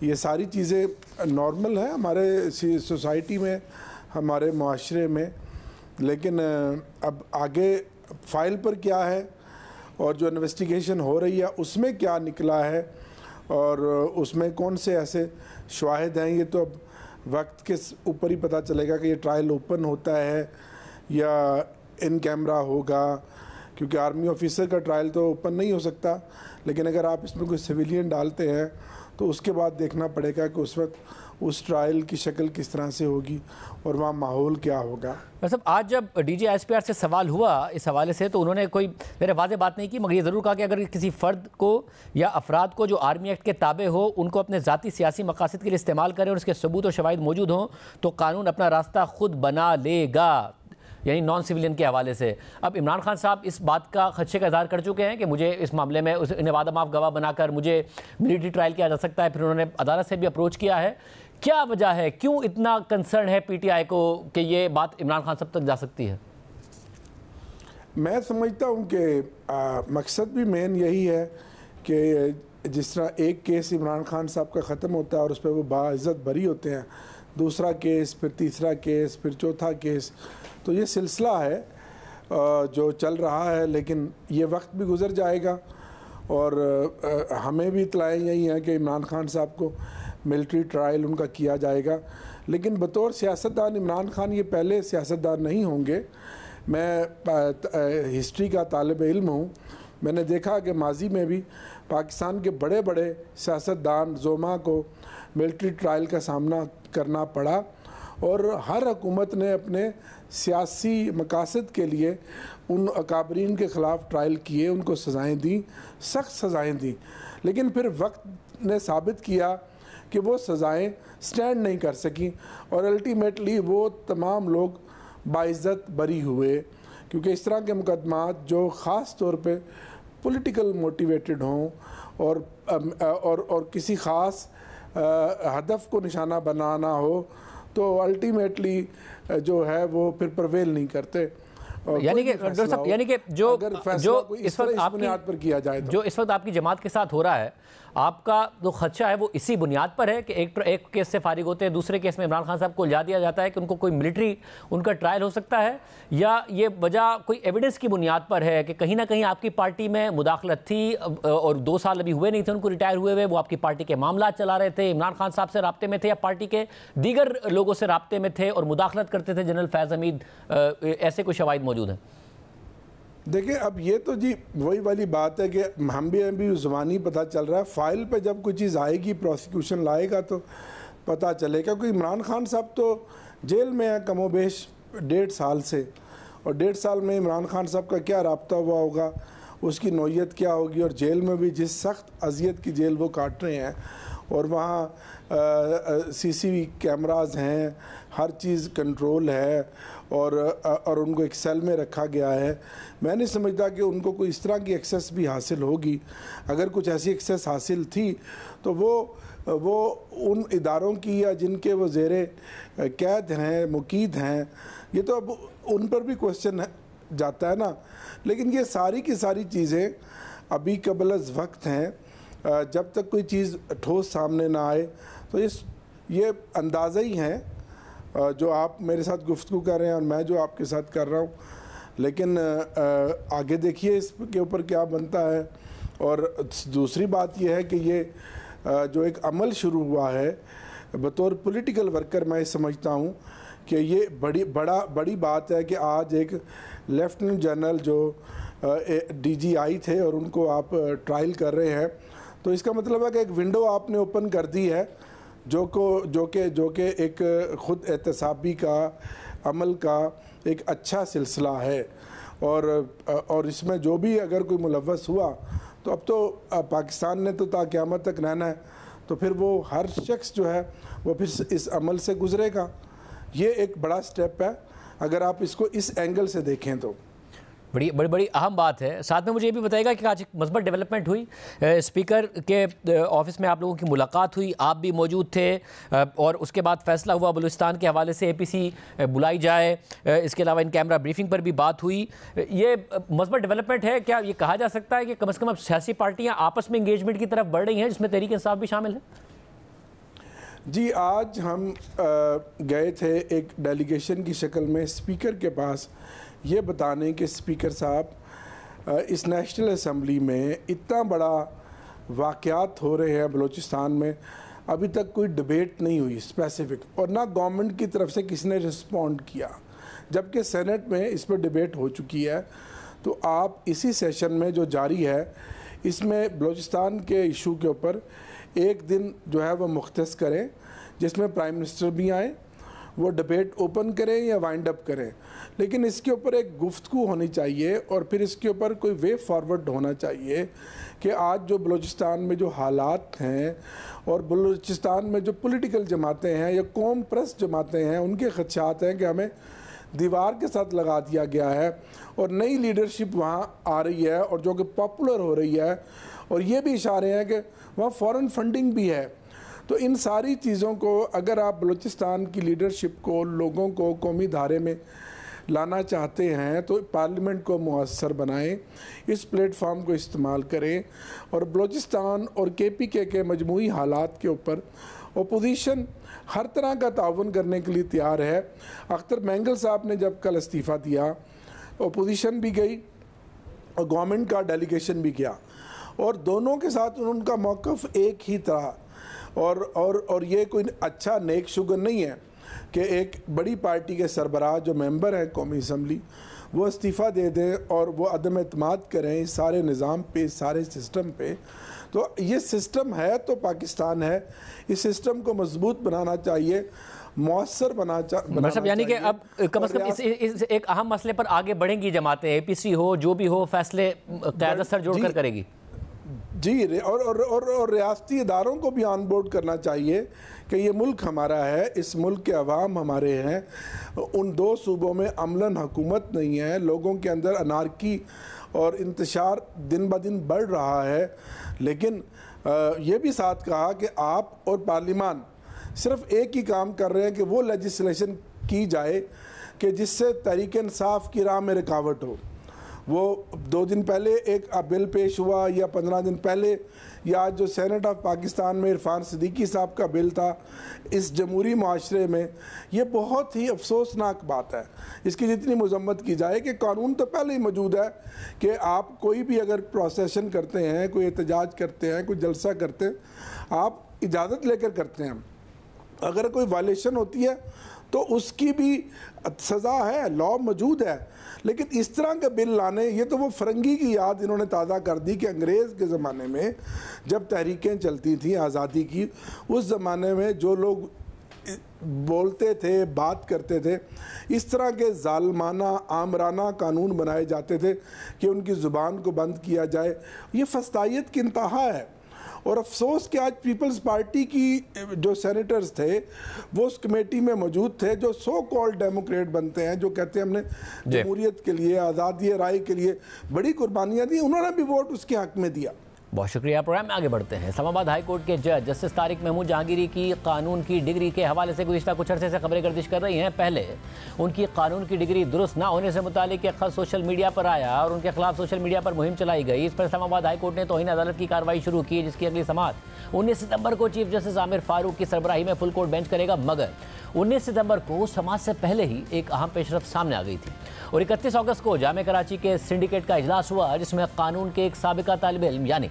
[SPEAKER 19] ये सारी चीज़ें नॉर्मल हैं हमारे सोसाइटी में, हमारे माशरे में। लेकिन अब आगे फ़ाइल पर क्या है और जो इन्वेस्टिगेशन हो रही है उसमें क्या निकला है और उसमें कौन से ऐसे शवाहिद हैं, ये तो अब वक्त के ऊपर ही पता चलेगा कि ये ट्रायल ओपन होता है या इन कैमरा होगा, क्योंकि आर्मी ऑफिसर का ट्रायल तो ओपन नहीं हो सकता, लेकिन अगर आप इसमें कोई सिविलियन डालते हैं तो उसके बाद देखना पड़ेगा कि उस वक्त उस ट्रायल की शक्ल किस तरह से होगी और वहाँ माहौल क्या होगा।
[SPEAKER 1] मतलब आज जब डीजी ISPR से सवाल हुआ इस हवाले से तो उन्होंने कोई मेरे वाज़े बात नहीं की, मगर ये ज़रूर कहा कि अगर किसी फ़र्द को या अफराद को जो आर्मी एक्ट के ताबे हो उनको अपने ज़ाती सियासी मकासद के लिए इस्तेमाल करें और उसके सबूत और शवाहिद मौजूद हों तो कानून अपना रास्ता खुद बना लेगा, यानी नॉन सिविलियन के हवाले से। अब इमरान खान साहब इस बात का खदशे का इज़हार कर चुके हैं कि मुझे इस मामले में इन्हें वादा माफ गवाह बनाकर मुझे मिलिट्री ट्रायल किया जा सकता है। फिर उन्होंने अदालत से भी अप्रोच किया है। क्या वजह है, क्यों इतना कंसर्न है PTI को कि ये बात इमरान खान साहब तक जा सकती है?
[SPEAKER 19] मैं समझता हूँ कि मकसद भी मेन यही है कि जिस तरह एक केस इमरान खान साहब का ख़त्म होता है और उस पर वो बाइज़्ज़त बरी होते हैं, दूसरा केस, फिर तीसरा केस, फिर चौथा केस, तो ये सिलसिला है जो चल रहा है। लेकिन ये वक्त भी गुज़र जाएगा और हमें भी इत्तलाएँ यही हैं कि इमरान खान साहब को मिलिट्री ट्रायल उनका किया जाएगा। लेकिन बतौर सियासतदान इमरान खान ये पहले सियासतदान नहीं होंगे। मैं हिस्ट्री का तालिब इल्म हूँ। मैंने देखा कि माजी में भी पाकिस्तान के बड़े बड़े सियासतदान जोमा को मिलिट्री ट्रायल का सामना करना पड़ा और हर हुकूमत ने अपने सियासी मकासद के लिए उन अकाबरीन के ख़िलाफ़ ट्रायल किए, उनको सज़ाएँ दी, सख्त सज़ाएँ दी। लेकिन फिर वक्त ने साबित किया कि वो सज़ाएँ स्टैंड नहीं कर सकी और अल्टीमेटली वो तमाम लोग बाइज़्ज़त बरी हुए, क्योंकि इस तरह के मुकदमात जो ख़ास तौर पे पॉलिटिकल मोटिवेटेड हों और किसी ख़ास हदफ को निशाना बनाना हो तो अल्टीमेटली जो है वो फिर प्रवेल नहीं करते।
[SPEAKER 1] यानी कि जो इस वक्त आपकी
[SPEAKER 19] बुनियाद पर किया जाए
[SPEAKER 1] जो इस वक्त आपकी जमात के साथ हो रहा है, आपका जो खदशा है वो इसी बुनियाद पर है कि एक केस से फारिग होते हैं, दूसरे केस में इमरान खान साहब को उलझा दिया जाता है कि उनको कोई मिलिट्री उनका ट्रायल हो सकता है, या ये वजह कोई एविडेंस की बुनियाद पर है कि कहीं ना कहीं आपकी पार्टी में मुदाखलत थी और 2 साल अभी हुए नहीं थे उनको रिटायर हुए, वो आपकी पार्टी के मामला चला रहे थे, इमरान खान साहब से राब्ते में थे या पार्टी के दीगर लोगों से राब्ते में थे और मुदाखलत करते थे जनरल फैज़ हमीद, ऐसे कोई शवाहिद मौजूद हैं?
[SPEAKER 19] देखिए, अब ये तो जी वही वाली बात है कि हम भी अभी ज़ुबानी पता चल रहा है, फ़ाइल पे जब कोई चीज़ आएगी, प्रोसिक्यूशन लाएगा तो पता चलेगा। क्योंकि इमरान खान साहब तो जेल में है कमोबेश 1.5 साल से, और 1.5 साल में इमरान खान साहब का क्या रब्ता हुआ होगा, उसकी नौयत क्या होगी, और जेल में भी जिस सख्त अजियत की जेल वो काट रहे हैं और वहाँ CCTV कैमरास हैं, हर चीज़ कंट्रोल है और उनको एक सेल में रखा गया है। मैं नहीं समझता कि उनको कोई इस तरह की एक्सेस भी हासिल होगी। अगर कुछ ऐसी एक्सेस हासिल थी तो वो उन इदारों की या जिनके वो ज़ेरे कैद हैं, मुकीद हैं, ये तो अब उन पर भी क्वेश्चन जाता है ना। लेकिन ये सारी की सारी चीज़ें अभी कबल वक्त हैं, जब तक कोई चीज़ ठोस सामने ना आए तो ये अंदाज़ा ही है जो आप मेरे साथ गुफ्तगू कर रहे हैं और मैं जो आपके साथ कर रहा हूँ। लेकिन आगे देखिए इसके ऊपर क्या बनता है। और दूसरी बात यह है कि ये जो एक अमल शुरू हुआ है बतौर पॉलिटिकल वर्कर, मैं समझता हूँ कि ये बड़ी बात है कि आज एक लेफ्टिनेंट जनरल जो DGI थे और उनको आप ट्रायल कर रहे हैं, तो इसका मतलब है कि एक विंडो आपने ओपन कर दी है जो कि एक ख़ुद एहतसाबी का अमल का एक अच्छा सिलसिला है। और इसमें जो भी अगर कोई मुलव्वस हुआ तो अब तो पाकिस्तान ने तो क़यामत तक रहना है, तो फिर वो हर शख्स जो है वो फिर इस अमल से गुज़रेगा। ये एक बड़ा स्टेप है अगर आप इसको इस एंगल से देखें तो।
[SPEAKER 1] बड़ी अहम बात है। साथ में मुझे ये भी बताएगा कि आज एक मस्बत डेवलपमेंट हुई, स्पीकर के ऑफिस में आप लोगों की मुलाकात हुई, आप भी मौजूद थे और उसके बाद फैसला हुआ बलूचिस्तान के हवाले से APC बुलाई जाए। इसके अलावा इन कैमरा ब्रीफिंग पर भी बात हुई। ये मस्बत डेवलपमेंट है। क्या ये कहा जा सकता है कि कम से कम अब सियासी पार्टियाँ आपस में इंगेजमेंट की तरफ बढ़ रही हैं, जिसमें तहरीक इंसाफ भी शामिल है?
[SPEAKER 19] जी, आज हम गए थे एक डेलीगेशन की शक्ल में स्पीकर के पास, ये बताने कि स्पीकर साहब इस नेशनल असम्बली में इतना बड़ा वाक़यात हो रहे हैं बलूचिस्तान में, अभी तक कोई डिबेट नहीं हुई स्पेसिफिक, और ना गवर्नमेंट की तरफ से किसी ने रिस्पॉन्ड किया, जबकि सेनेट में इस पर डिबेट हो चुकी है। तो आप इसी सेशन में जो जारी है इसमें बलूचिस्तान के इशू के ऊपर एक दिन जो है वो मुख्तस करें, जिसमें प्राइम मिनिस्टर भी आए, वो डिबेट ओपन करें या वाइंड अप करें, लेकिन इसके ऊपर एक गुफ्तगू होनी चाहिए और फिर इसके ऊपर कोई वे फॉरवर्ड होना चाहिए कि आज जो बलूचिस्तान में जो हालात हैं और बलूचिस्तान में जो पॉलिटिकल जमातें हैं या कौम परस्त जमातें हैं, उनके खदशात हैं कि हमें दीवार के साथ लगा दिया गया है और नई लीडरशिप वहाँ आ रही है और जो कि पॉपुलर हो रही है, और ये भी इशारे हैं कि वहाँ फॉरेन फंडिंग भी है। तो इन सारी चीज़ों को अगर आप बलूचिस्तान की लीडरशिप को, लोगों को कौमी धारे में लाना चाहते हैं तो पार्लियामेंट को मुअस्सर बनाएं, इस प्लेटफॉर्म को इस्तेमाल करें और बलूचिस्तान और KPK के मजमूई हालात के ऊपर ओपोजिशन हर तरह का ताउन करने के लिए तैयार है। अख्तर मैंगल साहब ने जब कल इस्तीफ़ा दिया, ओपोजिशन भी गई और गवर्नमेंट का डेलीगेशन भी गया, और दोनों के साथ उनका मौक़िफ़ एक ही तरह, और ये कोई अच्छा नेक शुगर नहीं है कि एक बड़ी पार्टी के सरबराह जो मेंबर हैं कौमी असम्बली वो इस्तीफ़ा दे दें और वो अदम एतमाद करें इस सारे निज़ाम पे, इस सारे सिस्टम पे। तो ये सिस्टम है तो पाकिस्तान है, इस सिस्टम को मजबूत बनाना चाहिए, मौसर बनाना
[SPEAKER 1] यानी कि अब कम अज़ कम इस एक अहम मसले पर आगे बढ़ेंगी जमातें, APC हो जो भी हो, फैसले क़यादत सर जोड़कर करेगी
[SPEAKER 19] जी, और रियासती इदारों को भी ऑन बोर्ड करना चाहिए कि ये मुल्क हमारा है, इस मुल्क के अवाम हमारे हैं, उन दो सूबों में अमलन हुकूमत नहीं है, लोगों के अंदर अनारकी और इंतशार दिन ब दिन बढ़ रहा है। लेकिन ये भी साथ कहा कि आप और पार्लियामान सिर्फ एक ही काम कर रहे हैं कि वो लेजिस्लेशन की जाए कि जिससे तहरीक इंसाफ की राह में रुकावट हो। वो 2 दिन पहले एक बिल पेश हुआ या 15 दिन पहले, या आज जो सेनेट ऑफ पाकिस्तान में इरफान सिद्दीकी साहब का बिल था, इस जमहूरी माशरे में ये बहुत ही अफसोसनाक बात है। इसकी जितनी मजम्मत की जाए कि कानून तो पहले ही मौजूद है कि आप कोई भी अगर प्रोसेशन करते हैं, कोई एहतजाज करते हैं, कोई जलसा करते हैं, आप इजाज़त लेकर करते हैं, अगर कोई वायलेशन होती है तो उसकी भी सज़ा है, लॉ मौजूद है। लेकिन इस तरह के बिल लाने, ये तो वो फरंगी की याद इन्होंने ताज़ा कर दी कि अंग्रेज़ के ज़माने में जब तहरीकें चलती थी आज़ादी की, उस ज़माने में जो लोग बोलते थे, बात करते थे, इस तरह के जालमाना आमराना कानून बनाए जाते थे कि उनकी ज़ुबान को बंद किया जाए। ये फस्तायत की इंतहा है। और अफसोस कि आज पीपल्स पार्टी की जो सेनेटर्स थे वो उस कमेटी में मौजूद थे, जो सो कॉल्ड डेमोक्रेट बनते हैं, जो कहते हैं हमने जमहूरियत के लिए, आज़ादी राय के लिए बड़ी कुर्बानियाँ दी, उन्होंने भी वोट उसके हक में दिया।
[SPEAKER 1] बहुत शुक्रिया। प्रोग्राम में आगे बढ़ते हैं। इस्लामाबाद हाई कोर्ट के जज जस्टिस तारिक महमूद जहांगीरी की कानून की डिग्री के हवाले से गुज़िश्ता कुछ अरसे से खबरें गर्दिश कर रही हैं। पहले उनकी कानून की डिग्री दुरुस्त ना होने से मुतालिक एक खत सोशल मीडिया पर आया और उनके खिलाफ सोशल मीडिया पर मुहिम चलाई गई। इस पर इस्लामाबाद हाई कोर्ट ने तौहीन अदालत की कार्रवाई शुरू की, जिसकी अगली समाअत 19 सितंबर को चीफ जस्टिस आमिर फारूक की सरबराही में फुल कोर्ट बेंच करेगा। मगर 19 सितंबर को समाअत से पहले ही एक अहम पेशरफ्त सामने आ गई थी और 31 अगस्त को जामे कराची के सिंडिकेट का इजलास हुआ, जिसमें कानून के एक साबिका तालिब इल्म यानी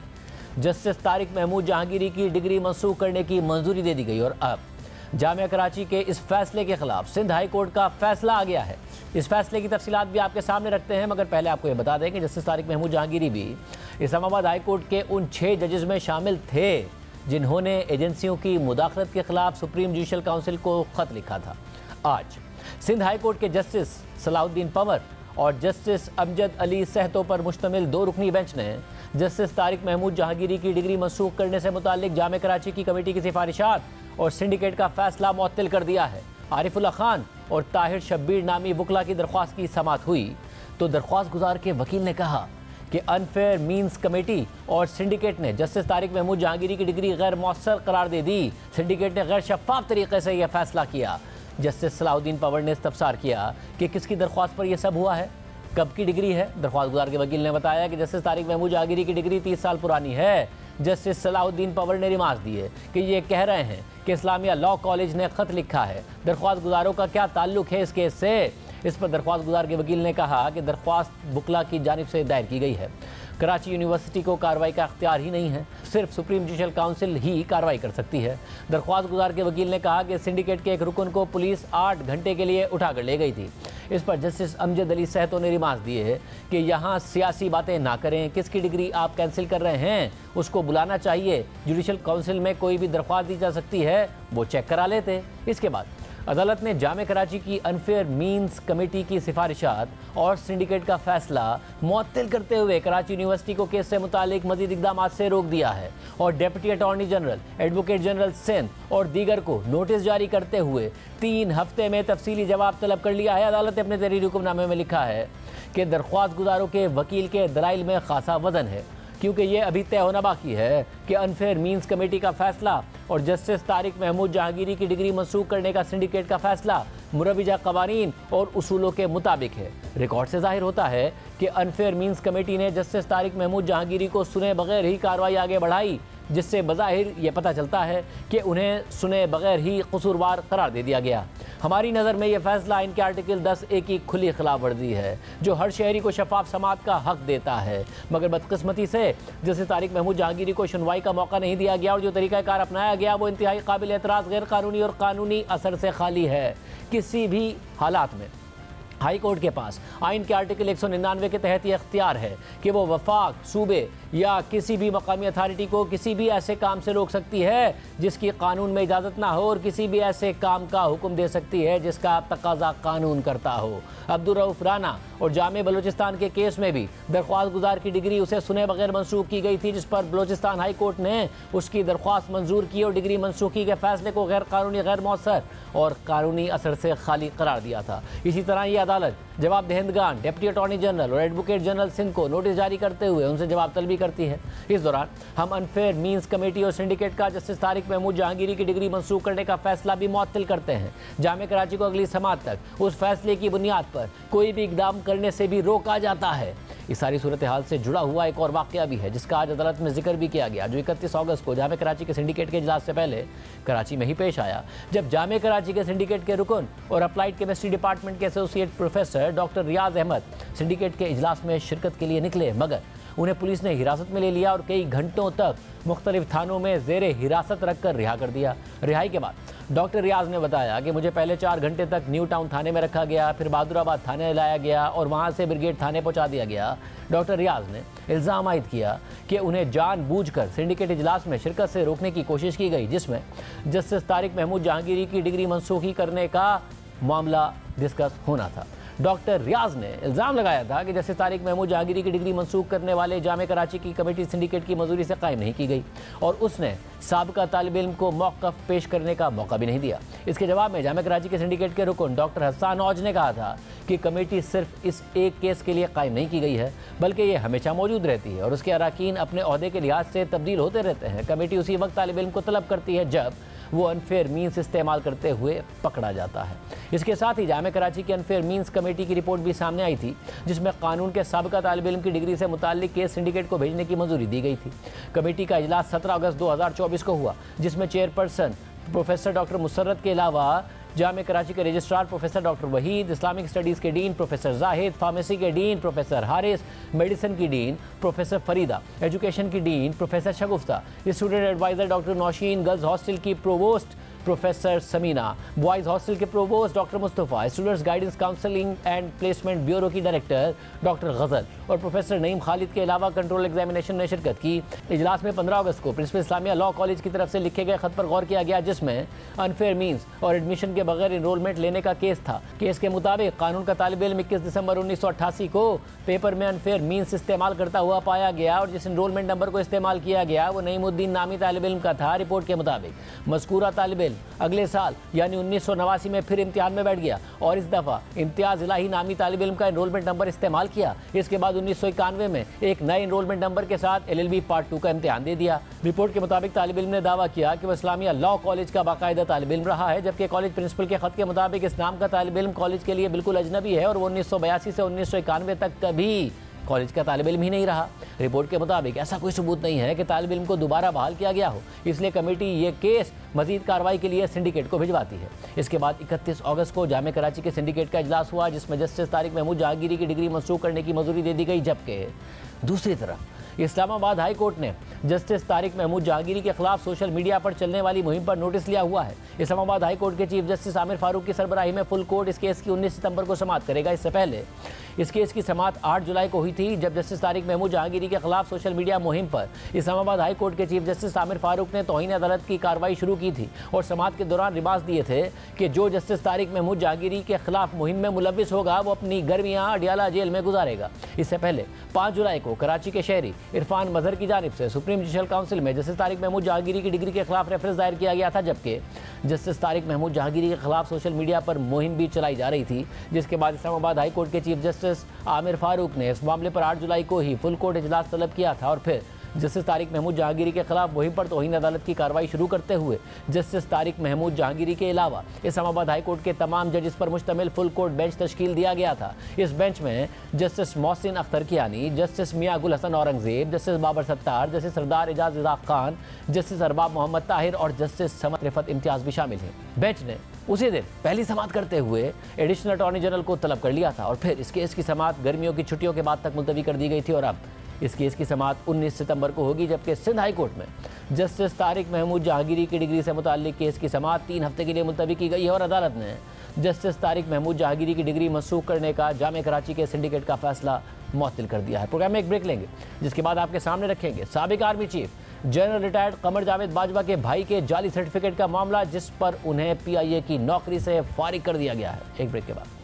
[SPEAKER 1] जस्टिस तारिक महमूद जहांगीरी की डिग्री मंसूख करने की मंजूरी दे दी गई। और अब जामिया कराची के इस फैसले के खिलाफ सिंध हाई कोर्ट का फैसला आ गया है। इस फैसले की तफसीलात भी आपके सामने रखते हैं, मगर पहले आपको ये बता दें कि जस्टिस तारिक महमूद जहांगीरी भी इस्लामाबाद हाई कोर्ट के उन 6 जजेस में शामिल थे जिन्होंने एजेंसियों की मुदाखलत के खिलाफ सुप्रीम जुडिशल काउंसिल को खत लिखा था। आज सिंध हाई कोर्ट के जस्टिस सलाउद्दीन पंवर और जस्टिस अमजद अली सहतो पर मुश्तमिल 2 रुकनी बेंच ने जस्टिस तारिक महमूद जहांगीरी की डिग्री मंसूख करने से मुतालिक जामे कराची की कमेटी की सिफारिशात और सिंडिकेट का फैसला मुअत्तल कर दिया है। आरिफुल्लाह खान और ताहिर शब्बीर नामी वकला की दरख्वास्त की समाअत हुई तो दरख्वास्त गुजार के वकील ने कहा कि अनफेयर मीन्स कमेटी और सिंडिकेट ने जस्टिस तारिक महमूद जहांगीरी की डिग्री गैर मौसर करार दे दी। सिंडिकेट ने गैर शफाफ तरीके से यह फैसला किया। जस्टिस सलाउद्दीन पंवर ने इस्तफसार किया कि किसकी दरख्वास्त पर यह सब हुआ है, कब की डिग्री है। दरख्वास्त गुजार के वकील ने बताया कि जस्टिस तारिक महमूद जहांगीरी की डिग्री 30 साल पुरानी है। जस्टिस सलाउद्दीन पंवर ने रिमार्क दिए कि ये कह रहे हैं कि इस्लामिया लॉ कॉलेज ने खत लिखा है, दरख्वास्त गुजारों का क्या ताल्लुक है इस केस से। इस पर दरख्वास्त गुजार के वकील ने कहा कि दरख्वास्त बुकला की जानिब से दायर की गई है। कराची यूनिवर्सिटी को कार्रवाई का अख्तियार ही नहीं है, सिर्फ सुप्रीम जुडिशल काउंसिल ही कार्रवाई कर सकती है। दरख्वास्त गुजार के वकील ने कहा कि सिंडिकेट के एक रुकन को पुलिस 8 घंटे के लिए उठाकर ले गई थी। इस पर जस्टिस अमजद अली सहतो ने रिमार्क दिए है कि यहाँ सियासी बातें ना करें, किसकी डिग्री आप कैंसिल कर रहे हैं उसको बुलाना चाहिए, जुडिशल काउंसिल में कोई भी दरख्वास्त दी जा सकती है वो चेक करा लेते। इसके बाद अदालत ने जामे कराची की अनफेयर मीन्स कमेटी की सिफारिशात और सिंडिकेट का फैसला मुअत्तल करते हुए कराची यूनिवर्सिटी को केस से मुतालिक मजीद इक़दाम से रोक दिया है और deputy attorney general, advocate general Sindh और दीगर को नोटिस जारी करते हुए 3 हफ्ते में तफसीली जवाब तलब कर लिया है। अदालत ने अपने तहरीरी हुक्मनामे में लिखा है कि दरख्वास्त गुजारों के वकील के दलाइल में खासा वजन है, क्योंकि ये अभी तय होना बाकी है कि अनफेयर मीन्स कमेटी का फैसला और जस्टिस तारिक महमूद जहांगीरी की डिग्री मनसूख करने का सिंडिकेट का फैसला मुरव्वजा कवानीन और उसूलों के मुताबिक है। रिकॉर्ड से जाहिर होता है कि अनफेयर मीन्स कमेटी ने जस्टिस तारिक महमूद जहांगीरी को सुने बगैर ही कार्रवाई आगे बढ़ाई, जिससे बज़ाहिर ये पता चलता है कि उन्हें सुने बगैर ही कसूरवार करार दे दिया गया। हमारी नज़र में यह फैसला इनके आर्टिकल 10A की खुली खिलाफ वर्जी है, जो हर शहरी को शफाफ समात का हक देता है, मगर बदकिस्मती से जस्टिस तारिक महमूद जहांगीरी को सुनवाई का मौका नहीं दिया गया और जो तरीक़ाकार अपनाया गया वो इंतहाई काबिल एतराज़, गैर कानूनी और कानूनी असर से खाली है। किसी भी हालात में हाई कोर्ट के पास आइन के आर्टिकल 199 के तहत यह अख्तियार है कि वो वफाक, सूबे या किसी भी मकामी अथॉरिटी को किसी भी ऐसे काम से रोक सकती है जिसकी कानून में इजाज़त ना हो और किसी भी ऐसे काम का हुक्म दे सकती है जिसका तकाजा कानून करता हो। अब्दुर्रऊफ राना और जामे बलूचिस्तान के केस में भी दरख्वास्त गुजार की डिग्री उसे सुने बगैर मनसूख की गई थी, जिस पर बलूचिस्तान हाई कोर्ट ने उसकी दरख्वास्त मंजूर की और डिग्री मनसूखी के फैसले को गैर कानूनी, गैर मौसर और कानूनी असर से खाली करार दिया था। इसी तरह ये अदालत जवाब दहिंदगान, डिप्टी अटॉर्नी जनरल और एडवोकेट जनरल सिंध को नोटिस जारी करते हुए उनसे जवाब तलबी करती है। इस दौरान हम अनफेयर मीन्स कमेटी और सिंडिकेट का जस्टिस तारिक महमूद जहांगीरी की डिग्री मनसूख करने का फैसला भी मुअत्तल करते हैं। जामे कराची को अगली समात तक उस फैसले की बुनियाद पर कोई भी इकदाम करने से भी रोका जाता है। इस सारी सूरत हाल से जुड़ा हुआ एक और वाक़या भी है जिसका आज अदालत में जिक्र भी किया गया, जो 31 अगस्त को जामे कराची के सिंडिकेट के इजलास से पहले कराची में ही पेश आया, जब जामे कराची के सिंडिकेट के रुकन और अप्लाइड केमिस्ट्री डिपार्टमेंट के एसोसिएट प्रोफेसर डॉक्टर रियाज अहमद सिंडिकेट के इजलास में शिरकत के लिए निकले, मगर उन्हें पुलिस ने हिरासत में ले लिया और कई घंटों तक मुख्तलिफ थानों में ज़ेरे हिरासत रखकर रिहा कर दिया। रिहाई के बाद डॉक्टर रियाज ने बताया कि मुझे पहले 4 घंटे तक न्यू टाउन थाने में रखा गया, फिर बहादुराबाद थाने लाया गया और वहां से ब्रिगेड थाने पहुंचा दिया गया। डॉक्टर रियाज ने इल्ज़ाम आयद किया कि उन्हें जानबूझकर सिंडिकेट इजलास में शिरकत से रोकने की कोशिश की गई, जिसमें जस्टिस तारिक महमूद जहांगीरी की डिग्री मनसूखी करने का मामला डिस्कस होना था। डॉक्टर रियाज ने इल्ज़ाम लगाया था कि जस्टिस तारिक महमूद जहांगीरी की डिग्री मनसूख करने वाले जामे कराची की कमेटी सिंडिकेट की मंजूरी से कायम नहीं की गई और उसने साबिका तालिब इल्म को मौक़िफ़ पेश करने का मौका भी नहीं दिया। इसके जवाब में जामे कराची के सिंडिकेट के रुकन डॉक्टर हसन औज ने कहा था कि कमेटी सिर्फ इस एक केस के लिए कायम नहीं की गई है, बल्कि ये हमेशा मौजूद रहती है और उसके अरकान अपने ओहदे के लिहाज से तब्दील होते रहते हैं। कमेटी उसी वक्त तालिब इल्म को तलब करती है जब वो अनफेयर मीन्स इस्तेमाल करते हुए पकड़ा जाता है। इसके साथ ही जामे कराची की अनफेयर मीन्स कमेटी की रिपोर्ट भी सामने आई थी, जिसमें कानून के साबिका तालिब इल्म की डिग्री से मुताल्लिक केस सिंडिकेट को भेजने की मंजूरी दी गई थी। कमेटी का इजलास 17 अगस्त 2024 को हुआ, जिसमें चेयरपर्सन प्रोफेसर डॉक्टर मुसर्रत के अलावा जामे कराची के registrar professor doctor Waheed, Islamic studies के डीन प्रोफेसर जाहिद, फार्मेसी के डीन प्रोफेसर हारिस, मेडिसिन की डीन प्रोफेसर फरीदा, एजुकेशन की dean professor Shagufta, student adviser doctor Nausheen, girls hostel की provost professor Sameena, boys hostel के provost doctor Mustafa, students guidance counselling and placement bureau की director doctor Ghazal और professor Naeem Khalid के अलावा control examination ने शिरकत की। इजलास में 15 अगस्त को प्रिंसिपल इस्लामिया लॉ कॉलेज की तरफ से लिखे गए खत पर गौर किया गया, जिसमें अनफेयर मीन्स और एडमिशन के बगैर इनरोलमेंट लेने का केस था। केस के मुताबिक कानून का तालिब इल्म 21 दिसंबर 1988 को पेपर में अनफेयर मीन्स इस्तेमाल करता हुआ पाया गया और जिस इनरोलमेंट नंबर को इस्तेमाल किया गया वो नईमुद्दीन नामी तालिब इल्म का था। रिपोर्ट के मुताबिक मज़कूरा तालिब इल्म अगले साल यानी 1989 में फिर इम्तिहान में बैठ गया और इस दफ़ा इम्तियाज़ इलाही नामी तालिब इल्म का इनरोलमेंट नंबर इस्तेमाल किया। इसके बाद 1991 में एक नए इनरोलमेंट नंबर के साथ LLB पार्ट 2 का इम्तिहान दे दिया। रिपोर्ट के मुताबिक तालिब इल्म ने दावा किया कि वह इस्लामिया लॉ कॉलेज का बाकायदा तालिब इल्म रहा है, जबकि कॉलेज प्रिंसिपल के खत के मुताबिक इस नाम का तालिब इल्म कॉलेज के लिए बिल्कुल अजनबी है और वो 1982 से 1991 तक कभी कॉलेज का तालिब इल्म ही नहीं रहा। रिपोर्ट के मुताबिक ऐसा कोई सबूत नहीं है कि तालिब इल्म को दोबारा बहाल किया गया हो, इसलिए कमेटी ये केस मजीद कार्रवाई के लिए सिंडिकेट को भिजवाती है। इसके बाद 31 अगस्त को जामे कराची के सिंडिकेट का इजलास हुआ, जिसमें जस्टिस तारिक महमूद जहांगीरी की डिग्री मनसूख करने की मंजूरी दे दी गई, जबकि दूसरी तरफ इस्लामाबाद हाई कोर्ट ने जस्टिस तारिक महमूद जहांगीरी के खिलाफ सोशल मीडिया पर चलने वाली मुहिम पर नोटिस लिया हुआ है। इस्लामाबाद हाई कोर्ट के चीफ जस्टिस आमिर फारूक की सरबराही में फुल कोर्ट इस केस की 19 सितंबर को समाअत करेगा। इससे पहले इस केस की समाअत 8 जुलाई को हुई थी, जब जस्टिस तारिक महमूद जहांगीरी के खिलाफ सोशल मीडिया मुहिम पर इस्लामाबाद हाई कोर्ट के चीफ जस्टिस आमिर फारूक ने तौहीन अदालत की कार्रवाई शुरू की थी और समाअत के दौरान रिमार्क दिए थे कि जो जस्टिस तारिक महमूद जहांगीरी के खिलाफ मुहिम में मुलव्विस होगा वो अपनी गर्मियां अडियाला जेल में गुजारेगा। इससे पहले 5 जुलाई को कराची के शहरी इरफान मजहर की जानिब से सुप्रीम जुडिशल काउंसिल में जस्टिस तारिक महमूद जहांगीरी की डिग्री के खिलाफ रेफरेंस दायर किया गया था, जबकि जस्टिस तारिक महमूद जहांगीरी के खिलाफ सोशल मीडिया पर मुहिम भी चलाई जा रही थी, जिसके बाद इस्लामाबाद हाई कोर्ट के चीफ जस्टिस आमिर फारूक ने इस मामले पर 8 जुलाई को ही फुल कोर्ट इजलास तलब किया था और फिर जस्टिस तारिक महमूद जहांगीरी के खिलाफ मुहिम पर तौहीन अदालत की कार्रवाई शुरू करते हुए जस्टिस तारिक महमूद जहांगीरी के अलावा इस्लामाबाद हाई कोर्ट के तमाम जजेस पर मुश्तमिल फुल कोर्ट बेंच तश्कील दिया गया था। इस बेंच में जस्टिस मोहसिन अख्तर कियानी, जस्टिस मियां गुल हसन औरंगजेब, जस्टिस बाबर सत्तार, जस्टिस सरदार एजाज इजाक खान, जस्टिस अरबाब मोहम्मद ताहिर और जस्टिस समत रिफत इम्तियाज भी शामिल हैं। बेंच ने उसी दिन पहली समाअत करते हुए एडिशनल अटॉर्नी जनरल को तलब कर लिया था और फिर इस केस की समाअत गर्मियों की छुट्टियों के बाद तक मुलतवी कर दी गई थी और अब इस केस की समाअत 19 सितंबर को होगी, जबकि सिंध हाई कोर्ट में जस्टिस तारिक महमूद जहांगीरी की डिग्री से मुताल्लिक केस की समाअत 3 हफ्ते के लिए मुलतवी की गई है और अदालत ने जस्टिस तारिक महमूद जहांगीरी की डिग्री मनसूख करने का जामे कराची के सिंडिकेट का फैसला मुअत्तल कर दिया है। प्रोग्राम में एक ब्रेक लेंगे, जिसके बाद आपके सामने रखेंगे साबिक army chief general retired Qamar Javed Bajwa के भाई के जाली सर्टिफिकेट का मामला, जिस पर उन्हें PIA की नौकरी से फारिग कर दिया गया है। एक ब्रेक के बाद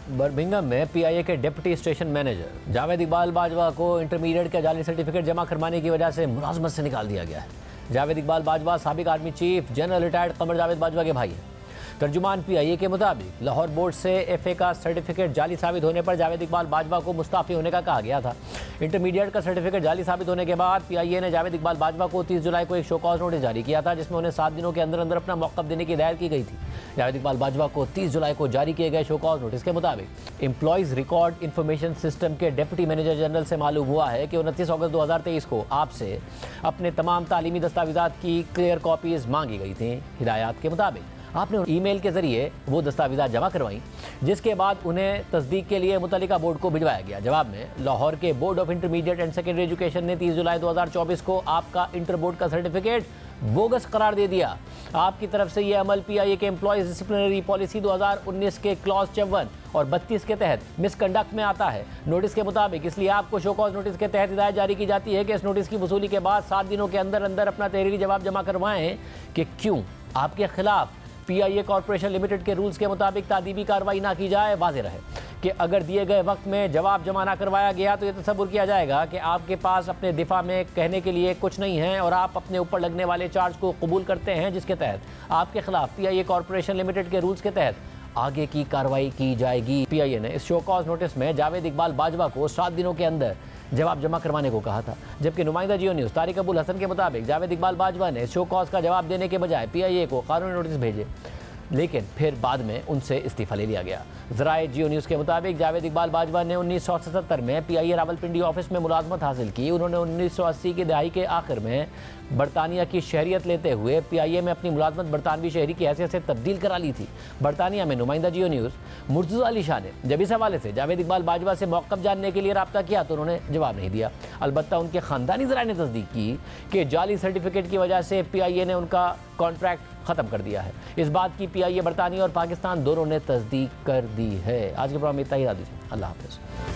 [SPEAKER 1] बर्मिंघम में PIA के deputy station manager Javed Iqbal Bajwa को इंटरमीडिएट का जाली सर्टिफिकेट जमा करवाने की वजह से मुलाजमत से निकाल दिया गया है। जावेद इकबाल बाजवा साबिक army chief general retired Qamar Javed Bajwa के भाई हैं। तर्जुमान PIA के मुताबिक लाहौर बोर्ड से FA का सर्टिफिकेट जाली साबित होने पर जावेद इकबाल बाजवा को मुस्ताफ़ी होने का कहा गया था। इंटरमीडिएट का सर्टिफिकेट जाली साबित होने के बाद PIA ने जावेद इकबाल बाजवा को 30 जुलाई को एक शोकॉज नोटिस जारी किया था, जिसमें उन्हें 7 दिनों के अंदर अंदर अपना मौक़िफ़ देने की हिदायत की गई थी। जावेद इकबाल बाजवा को 30 जुलाई को जारी किए गए शोकॉज नोटिस के मुताबिक एम्प्लॉयज़ रिकॉर्ड इंफॉर्मेशन सिस्टम के डिप्टी मैनेजर जनरल से मालूम हुआ है कि 29 अगस्त 2023 को आपसे अपने तमाम तालीमी दस्तावेज़ात की क्लियर कॉपीज़ मांगी गई थी। हिदायत के मुताबिक आपने ईमेल के जरिए वो दस्तावेज़ात जमा करवाई, जिसके बाद उन्हें तस्दीक के लिए मुतल्लिका बोर्ड को भिजवाया गया। जवाब में लाहौर के board of intermediate and secondary education ने 30 जुलाई 2024 को आपका इंटर बोर्ड का सर्टिफिकेट बोगस करार दे दिया। आपकी तरफ से यह अमल PIA के एम्प्लॉयज़ डिसिप्लिनरी पॉलिसी 2019 के क्लॉज 54 और 32 के तहत मिसकंडक्ट में आता है। नोटिस के मुताबिक इसलिए आपको शोकॉज नोटिस के तहत हिदायत जारी की जाती है कि इस नोटिस की वसूली के बाद 7 दिनों के अंदर अंदर अपना तहरीरी जवाब जमा करवाएं कि क्यों आपके खिलाफ PIA कॉर्पोरेशन लिमिटेड के रूल्स के मुताबिक तादीबी कार्रवाई ना की जाए। वाज़ेह रहे कि अगर दिए गए वक्त में जवाब जमा ना करवाया गया तो यह तसव्वुर किया जाएगा कि आपके पास अपने दिफा में कहने के लिए कुछ नहीं है और आप अपने ऊपर लगने वाले चार्ज को कबूल करते हैं, जिसके तहत आपके खिलाफ PIA कॉर्पोरेशन लिमिटेड के रूल्स के तहत आगे की कार्रवाई की जाएगी। PIA ने इस शोकॉज नोटिस में जावेद इकबाल बाजवा को 7 दिनों के अंदर जवाब जमा करवाने को कहा था, जबकि नुमाइंदा जियो न्यूज़ तारिक अबुल हसन के मुताबिक जावेद इकबाल बाजवा ने शोकॉज का जवाब देने के बजाय PIA को कानूनी नोटिस भेजे, लेकिन फिर बाद में उनसे इस्तीफा ले लिया गया। ज़राए जियो न्यूज़ के मुताबिक जावेद इकबाल बाजवा ने 1977 में PIA रावलपिंडी ऑफिस में मुलाजमत हासिल की। उन्होंने 1980 की दहाई के आखिर में बरतानिया की शहरियत लेते हुए PIA में अपनी मुलाजमत बरतानवी शहरी की हैसियत से तब्दील करा ली थी। बरतानिया में नुमाइंदा जियो न्यूज़ मुर्तज़ा अली शाह ने जब इस हवाले से जावेद इकबाल बाजवा से मौक़िफ़ जानने के लिए रब्ता किया तो उन्होंने जवाब नहीं दिया। अलबत्ता उनके ख़ानदानी ज़राए ने तस्दीक की कि जाली सर्टिफिकेट की वजह से PIA ने उनका कॉन्ट्रैक्ट ख़त्म कर दिया है। इस बात की PIA बरतानिया और पाकिस्तान दोनों ने तस्दीक कर दी है। आज के प्रोग्राम में इतना ही। अल्लाह हाफ़िज़।